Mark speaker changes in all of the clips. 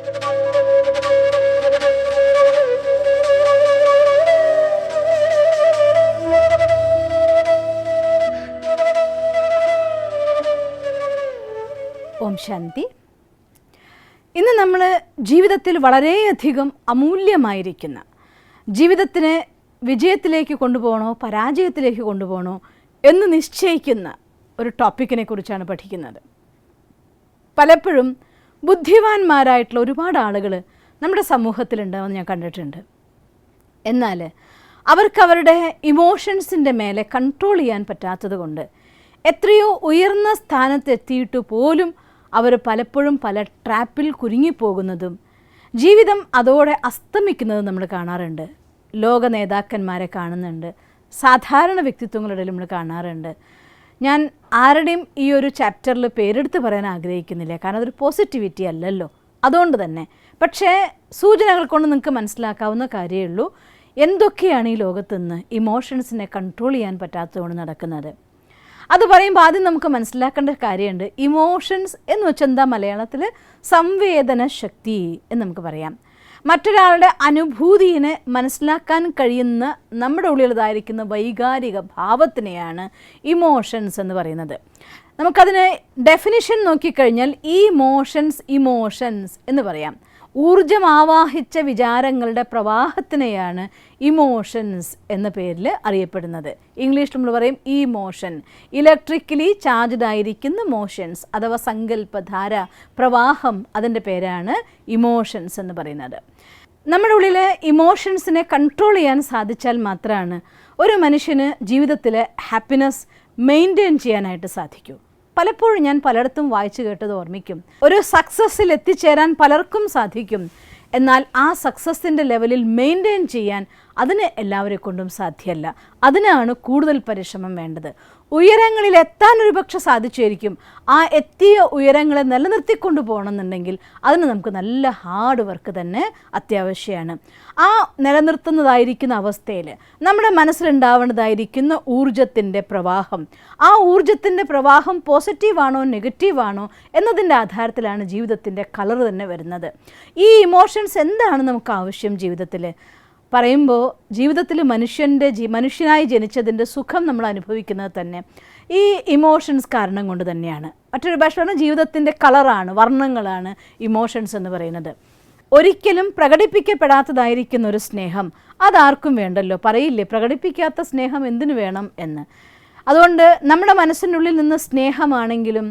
Speaker 1: ഓം ശാന്തി. ഇന്ന് നമ്മൾ ജീവിതത്തിൽ വളരെയധികം അമൂല്യമായിരിക്കുന്ന, ജീവിതത്തിനെ വിജയത്തിലേക്ക് കൊണ്ടുപോകണോ പരാജയത്തിലേക്ക് കൊണ്ടുപോകണോ എന്ന് നിശ്ചയിക്കുന്ന ഒരു ടോപ്പിക്കിനെ കുറിച്ചാണ് പഠിക്കുന്നത്. പലപ്പോഴും ബുദ്ധിമാന്മാരായിട്ടുള്ള ഒരുപാട് ആളുകൾ നമ്മുടെ സമൂഹത്തിലുണ്ടാവുമെന്ന് ഞാൻ കണ്ടിട്ടുണ്ട്. എന്നാൽ അവർക്ക് അവരുടെ ഇമോഷൻസിൻ്റെ മേലെ കൺട്രോൾ ചെയ്യാൻ പറ്റാത്തത് കൊണ്ട് എത്രയോ ഉയർന്ന സ്ഥാനത്തെത്തിയിട്ട് പോലും അവർ പലപ്പോഴും പല ട്രാപ്പിൽ കുരുങ്ങിപ്പോകുന്നതും ജീവിതം അതോടെ അസ്തമിക്കുന്നതും നമ്മൾ കാണാറുണ്ട്. ലോക നേതാക്കന്മാരെ കാണുന്നുണ്ട്, സാധാരണ വ്യക്തിത്വങ്ങളുടെ ഇടയിൽ നമ്മൾ കാണാറുണ്ട്. ഞാൻ ആരുടെയും ഈ ഒരു ചാപ്റ്ററിൽ പേരെടുത്ത് പറയാൻ ആഗ്രഹിക്കുന്നില്ല, കാരണം അതൊരു പോസിറ്റിവിറ്റി അല്ലല്ലോ. അതുകൊണ്ട് തന്നെ പക്ഷേ സൂചനകൾ കൊണ്ട് നിങ്ങൾക്ക് മനസ്സിലാക്കാവുന്ന കാര്യമേ ഉള്ളൂ എന്തൊക്കെയാണ് ഈ ലോകത്തുനിന്ന് ഇമോഷൻസിനെ കൺട്രോൾ ചെയ്യാൻ പറ്റാത്തതുകൊണ്ട് നടക്കുന്നത്. അത് പറയുമ്പോൾ ആദ്യം നമുക്ക് മനസ്സിലാക്കേണ്ട കാര്യമുണ്ട്. ഇമോഷൻസ് എന്ന് വെച്ചാൽ എന്താ മലയാളത്തിൽ? സംവേദന ശക്തി എന്ന് നമുക്ക് പറയാം. മറ്റൊരാളുടെ അനുഭൂതിയെ മനസ്സിലാക്കാൻ കഴിയുന്ന നമ്മുടെ ഉള്ളിലുള്ളതായിരിക്കുന്ന വൈകാരിക ഭാവത്തിനെയാണ് ഇമോഷൻസ് എന്ന് പറയുന്നത്. നമുക്കതിന് ഡെഫിനിഷൻ നോക്കിക്കഴിഞ്ഞാൽ ഇമോഷൻസ് എന്ന് പറയാം. ഊർജം ആവാഹിച്ച വിചാരങ്ങളുടെ പ്രവാഹത്തിനെയാണ് ഇമോഷൻസ് എന്ന പേരിൽ അറിയപ്പെടുന്നത്. ഇംഗ്ലീഷിൽ നമ്മൾ പറയും ഇമോഷൻ. ഇലക്ട്രിക്കലി ചാർജ്ഡ് ആയിരിക്കുന്ന മോഷൻസ് അഥവാ സങ്കല്പധാര പ്രവാഹം, അതിൻ്റെ പേരാണ് ഇമോഷൻസ് എന്ന് പറയുന്നത്. നമ്മുടെ ഉള്ളിൽ ഇമോഷൻസിനെ കൺട്രോൾ ചെയ്യാൻ സാധിച്ചാൽ മാത്രമാണ് ഒരു മനുഷ്യന് ജീവിതത്തിൽ ഹാപ്പിനെസ് മെയിൻറ്റെയിൻ ചെയ്യാനായിട്ട് സാധിക്കൂ. പലപ്പോഴും ഞാൻ പലയിടത്തും വായിച്ചു കേട്ടത് ഓർമ്മിക്കും. ഒരു സക്സസ്സിൽ എത്തിച്ചേരാൻ പലർക്കും സാധിക്കും, എന്നാൽ ആ സക്സസ്സിൻ്റെ ലെവലിൽ മെയിൻറ്റെയിൻ ചെയ്യാൻ അതിന് എല്ലാവരെ കൊണ്ടും സാധ്യമല്ല. അതിനാണ് കൂടുതൽ പരിശ്രമം വേണ്ടത്. ഉയരങ്ങളിൽ എത്താൻ ഒരു പക്ഷെ സാധിച്ചായിരിക്കും, ആ എത്തിയ ഉയരങ്ങളെ നിലനിർത്തിക്കൊണ്ട് പോകണമെന്നുണ്ടെങ്കിൽ അതിന് നമുക്ക് നല്ല ഹാർഡ് വർക്ക് തന്നെ അത്യാവശ്യമാണ്. ആ നിലനിർത്തുന്നതായിരിക്കുന്ന അവസ്ഥയിൽ നമ്മുടെ മനസ്സിലുണ്ടാവേണ്ടതായിരിക്കുന്ന ഊർജത്തിൻ്റെ പ്രവാഹം, ആ ഊർജത്തിൻ്റെ പ്രവാഹം പോസിറ്റീവാണോ നെഗറ്റീവാണോ എന്നതിൻ്റെ ആധാരത്തിലാണ് ജീവിതത്തിൻ്റെ കളർ തന്നെ വരുന്നത്. ഈ ഇമോഷൻസ് എന്താണ് നമുക്ക് ആവശ്യം ജീവിതത്തിൽ പറയുമ്പോൾ, ജീവിതത്തിൽ മനുഷ്യനായി ജനിച്ചതിൻ്റെ സുഖം നമ്മൾ അനുഭവിക്കുന്നത് തന്നെ ഈ ഇമോഷൻസ് കാരണം കൊണ്ട് തന്നെയാണ്. മറ്റൊരു ഭാഷ ജീവിതത്തിൻ്റെ കളറാണ്, വർണ്ണങ്ങളാണ് ഇമോഷൻസ് എന്ന് പറയുന്നത്. ഒരിക്കലും പ്രകടിപ്പിക്കപ്പെടാത്തതായിരിക്കുന്ന ഒരു സ്നേഹം അതാർക്കും വേണ്ടല്ലോ. പറയില്ലേ, പ്രകടിപ്പിക്കാത്ത സ്നേഹം എന്തിനു വേണം എന്ന്. അതുകൊണ്ട് നമ്മുടെ മനസ്സിനുള്ളിൽ നിന്ന് സ്നേഹമാണെങ്കിലും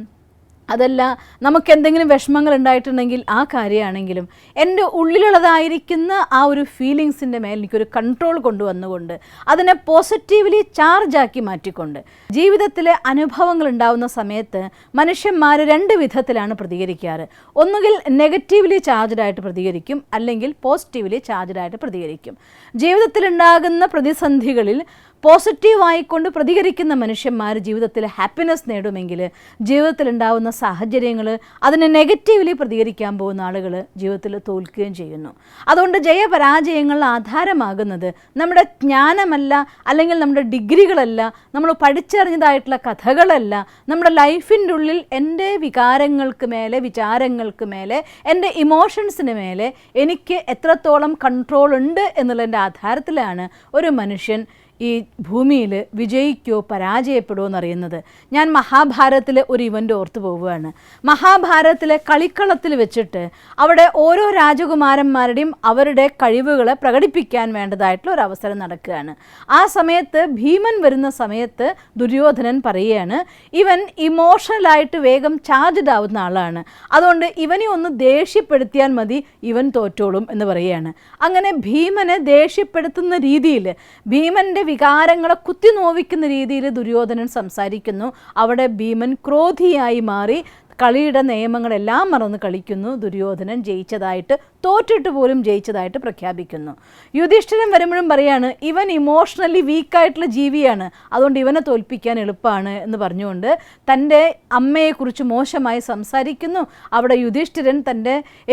Speaker 1: അതല്ല നമുക്ക് എന്തെങ്കിലും വിഷമങ്ങൾ ഉണ്ടായിട്ടുണ്ടെങ്കിൽ ആ കാര്യമാണെങ്കിലും എൻ്റെ ഉള്ളിലുള്ളതായിരിക്കുന്ന ആ ഒരു ഫീലിങ്സിൻ്റെ മേൽ എനിക്കൊരു കൺട്രോൾ കൊണ്ടുവന്നുകൊണ്ട് അതിനെ പോസിറ്റീവ്ലി ചാർജാക്കി മാറ്റിക്കൊണ്ട് ജീവിതത്തിലെ അനുഭവങ്ങൾ ഉണ്ടാകുന്ന സമയത്ത് മനുഷ്യന്മാർ രണ്ട് വിധത്തിലാണ് പ്രതികരിക്കാറ്. ഒന്നുകിൽ നെഗറ്റീവ്ലി ചാർജ്ഡായിട്ട് പ്രതികരിക്കും, അല്ലെങ്കിൽ പോസിറ്റീവ്ലി ചാർജ്ഡായിട്ട് പ്രതികരിക്കും. ജീവിതത്തിലുണ്ടാകുന്ന പ്രതിസന്ധികളിൽ പോസിറ്റീവായിക്കൊണ്ട് പ്രതികരിക്കുന്ന മനുഷ്യന്മാർ ജീവിതത്തിൽ ഹാപ്പിനെസ് നേടുമെങ്കിൽ ജീവിതത്തിലുണ്ടാകുന്ന സാഹചര്യങ്ങൾ അതിനെ നെഗറ്റീവ്ലി പ്രതികരിക്കാൻ പോകുന്ന ആളുകൾ ജീവിതത്തിൽ തോൽക്കുകയും ചെയ്യുന്നു. അതുകൊണ്ട് ജയപരാജയങ്ങളുടെ ആധാരമാകുന്നത് നമ്മുടെ ജ്ഞാനമല്ല, അല്ലെങ്കിൽ നമ്മുടെ ഡിഗ്രികളല്ല, നമ്മൾ പഠിച്ചറിഞ്ഞതായിട്ടുള്ള കഥകളല്ല. നമ്മുടെ ലൈഫിൻ്റെ ഉള്ളിൽ എൻ്റെ വികാരങ്ങൾക്ക് മേലെ, വിചാരങ്ങൾക്ക് മേലെ, എൻ്റെ ഇമോഷൻസിന് മേലെ എനിക്ക് എത്രത്തോളം കൺട്രോൾ ഉണ്ട് എന്നുള്ളതിൻ്റെ ആധാരത്തിലാണ് ഒരു മനുഷ്യൻ ഈ ഭൂമിയിൽ വിജയിക്കോ പരാജയപ്പെടുമോ എന്നറിയുന്നത്. ഞാൻ മഹാഭാരതത്തിലെ ഒരു ഇവൻ്റ് ഓർത്തു പോവുകയാണ്. മഹാഭാരതത്തിലെ കളിക്കളത്തിൽ വെച്ചിട്ട് അവിടെ ഓരോ രാജകുമാരന്മാരുടെയും അവരുടെ കഴിവുകളെ പ്രകടിപ്പിക്കാൻ വേണ്ടതായിട്ടുള്ള ഒരു അവസരം നടക്കുകയാണ്. ആ സമയത്ത് ഭീമൻ വരുന്ന സമയത്ത് ദുര്യോധനൻ പറയുകയാണ്, ഇവൻ ഇമോഷണലായിട്ട് വേഗം ചാർജ്ഡ് ആവുന്ന ആളാണ്, അതുകൊണ്ട് ഇവനെ ഒന്ന് ദേഷ്യപ്പെടുത്തിയാൽ മതി, ഇവൻ തോറ്റോളും എന്ന് പറയുകയാണ്. അങ്ങനെ ഭീമനെ ദേഷ്യപ്പെടുത്തുന്ന രീതിയിൽ, ഭീമൻ്റെ വികാരങ്ങളെ കുത്തി നോവിക്കുന്ന രീതിയിൽ ദുര്യോധനൻ സംസാരിക്കുന്നു. അവിടെ ഭീമൻ ക്രോധിയായി മാറി കളിയുടെ നിയമങ്ങളെല്ലാം മറന്ന് കളിക്കുന്നു. ദുര്യോധനൻ ജയിച്ചതായിട്ട്, തോറ്റിട്ട് പോലും ജയിച്ചതായിട്ട് പ്രഖ്യാപിക്കുന്നു. യുധിഷ്ഠിരൻ വരുമ്പോഴും പറയാണ്, ഇവൻ ഇമോഷണലി വീക്കായിട്ടുള്ള ജീവിയാണ്, അതുകൊണ്ട് ഇവനെ തോൽപ്പിക്കാൻ എളുപ്പമാണ് എന്ന് പറഞ്ഞുകൊണ്ട് തൻ്റെ അമ്മയെക്കുറിച്ച് മോശമായി സംസാരിക്കുന്നു. അവിടെ യുധിഷ്ഠിരൻ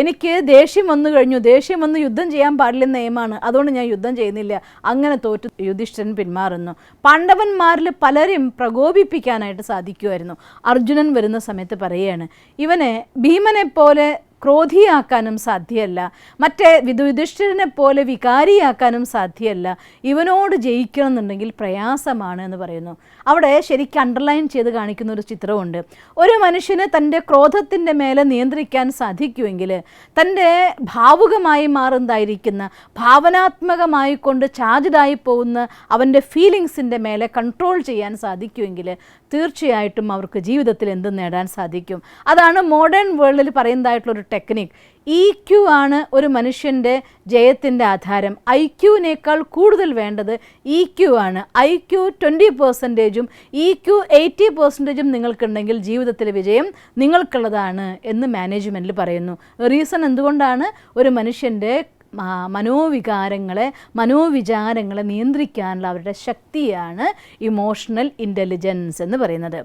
Speaker 1: എനിക്ക് ദേഷ്യം വന്നു കഴിഞ്ഞു, ദേഷ്യം വന്ന് യുദ്ധം ചെയ്യാൻ പാടില്ലെന്ന നിയമമാണ്, അതുകൊണ്ട് ഞാൻ യുദ്ധം ചെയ്യുന്നില്ല, അങ്ങനെ തോറ്റ് യുധിഷ്ഠിരൻ പിന്മാറുന്നു. പാണ്ഡവന്മാരിൽ പലരും പ്രകോപിപ്പിക്കാനായിട്ട് സാധിക്കുമായിരുന്നു. അർജുനൻ വരുന്ന സമയത്ത് പറയുകയാണ്, ഇവനെ ഭീമനെ പോലെ ക്രോധിയാക്കാനും സാധ്യമല്ല, മറ്റേ യുധിഷ്ഠിരനെ പോലെ വികാരിയാക്കാനും സാധ്യമല്ല. ഇവനോട് ജയിക്കണം എന്നുണ്ടെങ്കിൽ പ്രയാസമാണ് എന്ന് പറയുന്നു. അവിടെ ശരിക്കും അണ്ടർലൈൻ ചെയ്ത് കാണിക്കുന്ന ഒരു ചിത്രമുണ്ട്. ഒരു മനുഷ്യന് തൻ്റെ ക്രോധത്തിൻ്റെ മേലെ നിയന്ത്രിക്കാൻ സാധിക്കുമെങ്കിൽ, തൻ്റെ ഭാവുകമായി മാറുന്നതായിരിക്കുന്ന ഭാവനാത്മകമായി കൊണ്ട് ചാർജ്ഡായി പോകുന്ന അവൻ്റെ ഫീലിങ്സിൻ്റെ മേലെ കൺട്രോൾ ചെയ്യാൻ സാധിക്കുമെങ്കിൽ തീർച്ചയായിട്ടും അവർക്ക് ജീവിതത്തിൽ എന്തും നേടാൻ സാധിക്കും. അതാണ് മോഡേൺ വേൾഡിൽ പറയുന്നതായിട്ടുള്ളൊരു ടെക്നിക്ക്. EQ ആണ് ഒരു മനുഷ്യൻ്റെ ജയത്തിൻ്റെ ആധാരം. IQവിനേക്കാൾ കൂടുതൽ വേണ്ടത് EQ ആണ്. IQ 20%ഉം EQ 80%ഉം നിങ്ങൾക്കുണ്ടെങ്കിൽ ജീവിതത്തിലെ വിജയം നിങ്ങൾക്കുള്ളതാണ് എന്ന് മാനേജ്മെൻറ്റിൽ പറയുന്നു. റീസൺ എന്തുകൊണ്ടാണ്? ഒരു മനുഷ്യൻ്റെ മനോവിചാരങ്ങളെ നിയന്ത്രിക്കാനുള്ള അവരുടെ ശക്തിയാണ് ഇമോഷണൽ ഇൻ്റലിജൻസ് എന്ന് പറയുന്നത്.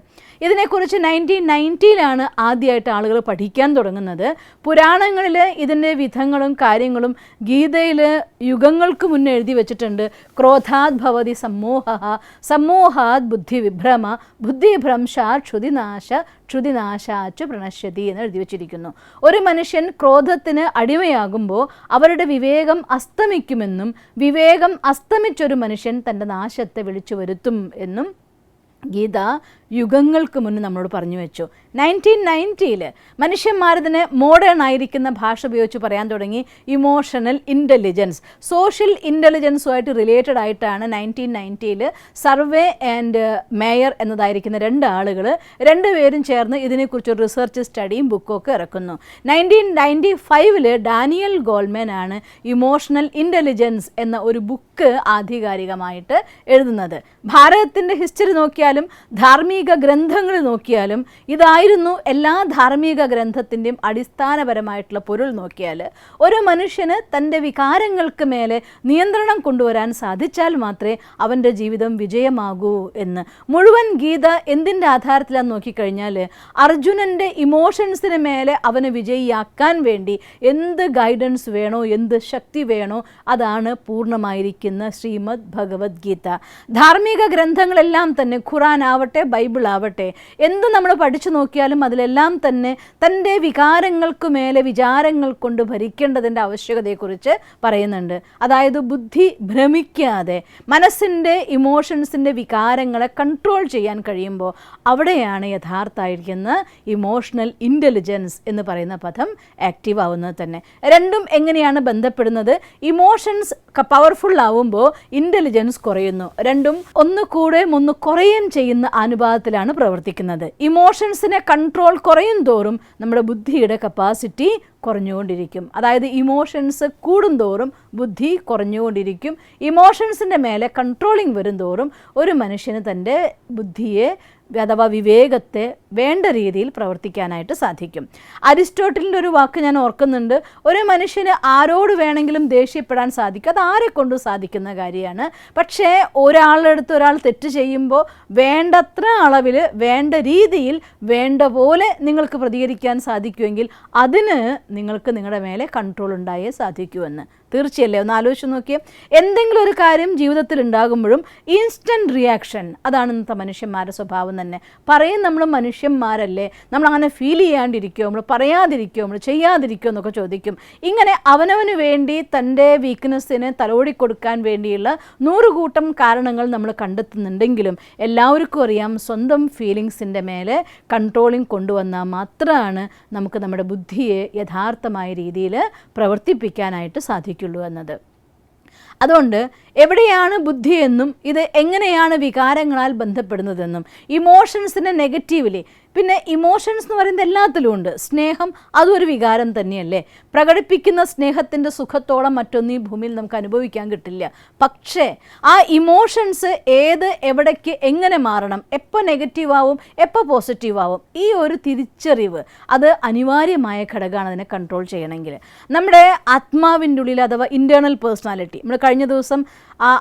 Speaker 1: ഇതിനെക്കുറിച്ച് 1990 ആദ്യമായിട്ട് ആളുകൾ പഠിക്കാൻ തുടങ്ങുന്നത്. പുരാണങ്ങളിൽ ഇതിൻ്റെ വിധങ്ങളും കാര്യങ്ങളും ഗീതയിൽ യുഗങ്ങൾക്ക് മുന്നേ എഴുതി വെച്ചിട്ടുണ്ട്. ക്രോധാത് ഭവതി സമ്മോഹാത് ബുദ്ധിവിഭ്രമ ബുദ്ധിഭ്രംശാത് ക്ഷുതിനാശാച്ചു പ്രണശ്യതി എന്ന് എഴുതി വച്ചിരിക്കുന്നു. ഒരു മനുഷ്യൻ ക്രോധത്തിന് അടിമയാകുമ്പോൾ അവരുടെ വിവേകം അസ്തമിക്കുമെന്നും വിവേകം അസ്തമിച്ചൊരു മനുഷ്യൻ തൻ്റെ നാശത്തെ വിളിച്ചു വരുത്തും എന്നും ഗീത യുഗങ്ങൾക്ക് മുന്നേ നമ്മളോട് പറഞ്ഞു വെച്ചു. 1990 മനുഷ്യന്മാരതിനെ മോഡേൺ ആയിരിക്കുന്ന ഭാഷ ഉപയോഗിച്ച് പറയാൻ തുടങ്ങി. ഇമോഷണൽ ഇൻ്റലിജൻസ്, സോഷ്യൽ ഇൻ്റലിജൻസുമായിട്ട് റിലേറ്റഡ് ആയിട്ടാണ് 1990 സർവേ ആൻഡ് മേയർ എന്നതായിരിക്കുന്ന രണ്ടുപേരും ചേർന്ന് ഇതിനെക്കുറിച്ചൊരു റിസർച്ച് സ്റ്റഡിയും ബുക്കൊക്കെ ഇറക്കുന്നു. 1995 ഡാനിയൽ ഗോൾമാൻ ആണ് ഇമോഷണൽ ഇൻ്റലിജൻസ് എന്ന ഒരു ബുക്ക് ആധികാരികമായിട്ട് എഴുതുന്നത്. ഭാരതത്തിൻ്റെ ഹിസ്റ്ററി നോക്കിയാലും ധാർമ്മിക ഗ്രന്ഥങ്ങൾ നോക്കിയാലും ഇതായിരുന്നു എല്ലാ ധാർമ്മിക ഗ്രന്ഥത്തിൻ്റെയും അടിസ്ഥാനപരമായിട്ടുള്ള പൊരുൾ നോക്കിയാൽ, ഒരു മനുഷ്യന് തൻ്റെ വികാരങ്ങൾക്ക് മേലെ നിയന്ത്രണം കൊണ്ടുവരാൻ സാധിച്ചാൽ മാത്രമേ അവൻ്റെ ജീവിതം വിജയമാകൂ എന്ന്. മുഴുവൻ ഗീത എന്തിൻ്റെ ആധാരത്തിലാന്ന് നോക്കിക്കഴിഞ്ഞാൽ അർജുനൻ്റെ ഇമോഷൻസിന് മേലെ അവനെ വിജയിയാക്കാൻ വേണ്ടി എന്ത് ഗൈഡൻസ് വേണോ, എന്ത് ശക്തി വേണോ, അതാണ് പൂർണ്ണമായിരിക്കുന്ന ശ്രീമദ് ഭഗവത്ഗീത. ധാർമ്മിക ഗ്രന്ഥങ്ങളെല്ലാം തന്നെ, ഖുറാൻ ആവട്ടെ ബൈബിൾ ആവട്ടെ, എന്ത് നമ്മൾ പഠിച്ചു നോക്കിയാലും അതിലെല്ലാം തന്നെ തൻ്റെ വികാരങ്ങൾക്ക് മേലെ വിചാരങ്ങൾ കൊണ്ട് ഭരിക്കേണ്ടതിൻ്റെ ആവശ്യകതയെക്കുറിച്ച് പറയുന്നുണ്ട്. അതായത് ബുദ്ധി ഭ്രമിക്കാതെ മനസ്സിൻ്റെ ഇമോഷൻസിൻ്റെ വികാരങ്ങളെ കൺട്രോൾ ചെയ്യാൻ കഴിയുമ്പോൾ അവിടെയാണ് യഥാർത്ഥമായിരിക്കുന്ന ഇമോഷണൽ ഇൻ്റലിജൻസ് എന്ന് പറയുന്ന പദം ആക്റ്റീവ് ആവുന്നത് തന്നെ. രണ്ടും എങ്ങനെയാണ് ബന്ധപ്പെടുന്നത്? ഇമോഷൻസ് പവർഫുൾ ആവുമ്പോൾ ഇൻ്റലിജൻസ് കുറയുന്നു. രണ്ടും ഒന്ന് കൂടുകയും ഒന്ന് കുറയുകയും ചെയ്യുന്ന അനുപാതത്തിലാണ് പ്രവർത്തിക്കുന്നത്. ഇമോഷൻസിനെ കൺട്രോൾ കുറയും തോറും നമ്മുടെ ബുദ്ധിയുടെ കപ്പാസിറ്റി കുറഞ്ഞുകൊണ്ടിരിക്കും. അതായത് ഇമോഷൻസ് കൂടുന്തോറും ബുദ്ധി കുറഞ്ഞുകൊണ്ടിരിക്കും. ഇമോഷൻസിൻ്റെ മേലെ കൺട്രോളിങ് വരും തോറും ഒരു മനുഷ്യന് തൻ്റെ ബുദ്ധിയെ അഥവാ വിവേകത്തെ വേണ്ട രീതിയിൽ പ്രവർത്തിക്കാനായിട്ട് സാധിക്കും. അരിസ്റ്റോട്ടലിൻ്റെ ഒരു വാക്ക് ഞാൻ ഓർക്കുന്നുണ്ട്. ഒരു മനുഷ്യന് ആരോട് വേണമെങ്കിലും ദേഷ്യപ്പെടാൻ സാധിക്കും, അത് ആരെക്കൊണ്ടും സാധിക്കുന്ന കാര്യമാണ്. പക്ഷേ ഒരാളുടെ അടുത്ത് ഒരാൾ തെറ്റ് ചെയ്യുമ്പോൾ വേണ്ടത്ര അളവിൽ, വേണ്ട രീതിയിൽ, വേണ്ട പോലെ നിങ്ങൾക്ക് പ്രതികരിക്കാൻ സാധിക്കുമെങ്കിൽ അതിന് നിങ്ങൾക്ക് നിങ്ങളുടെ മേലെ കൺട്രോൾ ഉണ്ടായേ സാധിക്കുമെന്ന്. തീർച്ചയല്ലേ? ഒന്ന് ആലോചിച്ച് നോക്കിയേ. എന്തെങ്കിലും ഒരു കാര്യം ജീവിതത്തിൽ ഉണ്ടാകുമ്പോഴും ഇൻസ്റ്റൻറ്റ് റിയാക്ഷൻ, അതാണ് ഇന്നത്തെ മനുഷ്യന്മാരുടെ സ്വഭാവം തന്നെ. പറയും നമ്മൾ മനുഷ്യന്മാരല്ലേ, നമ്മൾ അങ്ങനെ ഫീൽ ചെയ്യാണ്ടിരിക്കുമോ, നമ്മൾ പറയാതിരിക്കുമോ, നമ്മൾ ചെയ്യാതിരിക്കുമോ എന്നൊക്കെ ചോദിക്കും. ഇങ്ങനെ അവനവന് വേണ്ടി തൻ്റെ വീക്ക്നെസ്സിന് തലോടിക്കൊടുക്കാൻ വേണ്ടിയുള്ള 100 കൂട്ടം കാരണങ്ങൾ നമ്മൾ കണ്ടെത്തുന്നുണ്ടെങ്കിലും എല്ലാവർക്കും അറിയാം സ്വന്തം ഫീലിങ്സിൻ്റെ മേലെ കൺട്രോളിങ് കൊണ്ടുവന്നാൽ മാത്രമാണ് നമുക്ക് നമ്മുടെ ബുദ്ധിയെ യഥാർത്ഥമായ രീതിയിൽ പ്രവർത്തിപ്പിക്കാനായിട്ട് സാധിക്കുള്ളൂ എന്നത്. അതുകൊണ്ട് എവിടെയാണ് ബുദ്ധിയെന്നും ഇത് എങ്ങനെയാണ് വികാരങ്ങളാൽ ബന്ധപ്പെടുന്നതെന്നും, ഇമോഷൻസിനെ നെഗറ്റീവ്ലി, പിന്നെ ഇമോഷൻസ് എന്ന് പറയുന്നത് എല്ലാത്തിലും ഉണ്ട്. സ്നേഹം അതൊരു വികാരം തന്നെയല്ലേ. പ്രകടിപ്പിക്കുന്ന സ്നേഹത്തിൻ്റെ സുഖത്തോളം മറ്റൊന്നും ഈ ഭൂമിയിൽ നമുക്ക് അനുഭവിക്കാൻ കിട്ടില്ല. പക്ഷേ ആ ഇമോഷൻസ് എവിടേക്ക് എങ്ങനെ മാറണം, എപ്പോൾ നെഗറ്റീവ് ആവും, എപ്പോൾ പോസിറ്റീവ് ആവും, ഈ ഒരു തിരിച്ചറിവ് അത് അനിവാര്യമായ ഘടകമാണ് അതിനെ കൺട്രോൾ ചെയ്യണമെങ്കിൽ. നമ്മുടെ ആത്മാവിൻ്റെ ഉള്ളിൽ അഥവാ ഇൻറ്റേർണൽ പേഴ്സണാലിറ്റി നമ്മൾ കഴിഞ്ഞ ദിവസം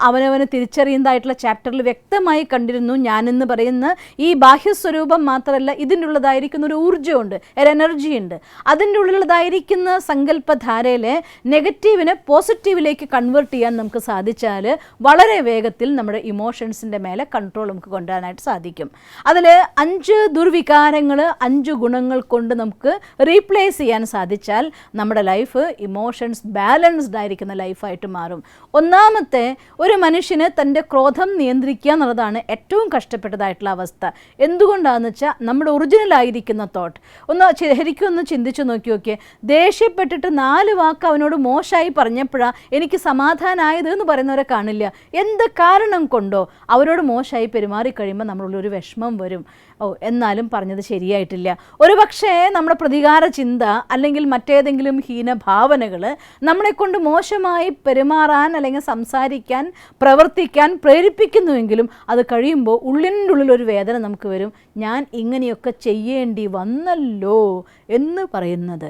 Speaker 1: അവനവന് തിരിച്ചറിയുന്നതായിട്ടുള്ള ചാപ്റ്ററിൽ വ്യക്തമായി കണ്ടിരുന്നു. ഞാനെന്ന് പറയുന്ന ഈ ബാഹ്യസ്വരൂപം മാത്രമല്ല, ഇതിൻ്റെ ഉള്ളതായിരിക്കുന്ന ഒരു ഊർജ്ജമുണ്ട്, ഒരു എനർജി ഉണ്ട്. അതിൻ്റെ ഉള്ളിലുള്ളതായിരിക്കുന്ന സങ്കല്പധാരയിലെ നെഗറ്റീവിനെ പോസിറ്റീവിലേക്ക് കൺവേർട്ട് ചെയ്യാൻ നമുക്ക് സാധിച്ചാൽ വളരെ വേഗത്തിൽ നമ്മുടെ ഇമോഷൻസിൻ്റെ മേലെ കൺട്രോൾ നമുക്ക് കൊണ്ടുവരാനായിട്ട് സാധിക്കും. അതിൽ 5 ദുർവികാരങ്ങൾ 5 ഗുണങ്ങൾ കൊണ്ട് നമുക്ക് റീപ്ലേസ് ചെയ്യാൻ സാധിച്ചാൽ നമ്മുടെ ലൈഫ് ഇമോഷൻസ് ബാലൻസ്ഡ് ആയിരിക്കുന്ന ലൈഫായിട്ട് മാറും. ഒന്നാമത്തെ, ഒരു മനുഷ്യന് തൻ്റെ ക്രോധം നിയന്ത്രിക്കുക എന്നുള്ളതാണ് ഏറ്റവും കഷ്ടപ്പെട്ടതായിട്ടുള്ള അവസ്ഥ. എന്തുകൊണ്ടാണെന്ന് വെച്ചാൽ നമ്മുടെ ഒറിജിനലായിരിക്കുന്ന തോട്ട് ശരിക്കും ഒന്ന് ചിന്തിച്ചു നോക്കിയേ. ദേഷ്യപ്പെട്ടിട്ട് 4 വാക്ക് അവനോട് മോശമായി പറഞ്ഞപ്പോഴാണ് എനിക്ക് സമാധാനമായത് എന്ന് പറയുന്നവരെ കാണില്ല. എന്ത് കാരണം കൊണ്ടോ അവരോട് മോശമായി പെരുമാറിക്കഴിയുമ്പോൾ നമ്മളുള്ളൊരു വിഷമം വരും. എന്നാലും പറഞ്ഞത് ശരിയായിട്ടില്ല. ഒരു പക്ഷേ നമ്മുടെ പ്രതികാര ചിന്ത അല്ലെങ്കിൽ മറ്റേതെങ്കിലും ഹീനഭാവനകൾ നമ്മളെക്കൊണ്ട് മോശമായി പെരുമാറാൻ അല്ലെങ്കിൽ സംസാരിക്കാൻ പ്രവർത്തിക്കാൻ പ്രേരിപ്പിക്കുന്നുവെങ്കിലും അത് കഴിയുമ്പോൾ ഉള്ളിൻ്റെ ഉള്ളിലൊരു വേദന നമുക്ക് വരും. ഞാൻ ഇങ്ങനെയൊക്കെ ചെയ്യേണ്ടി വന്നല്ലോ എന്ന് പറയുന്നത്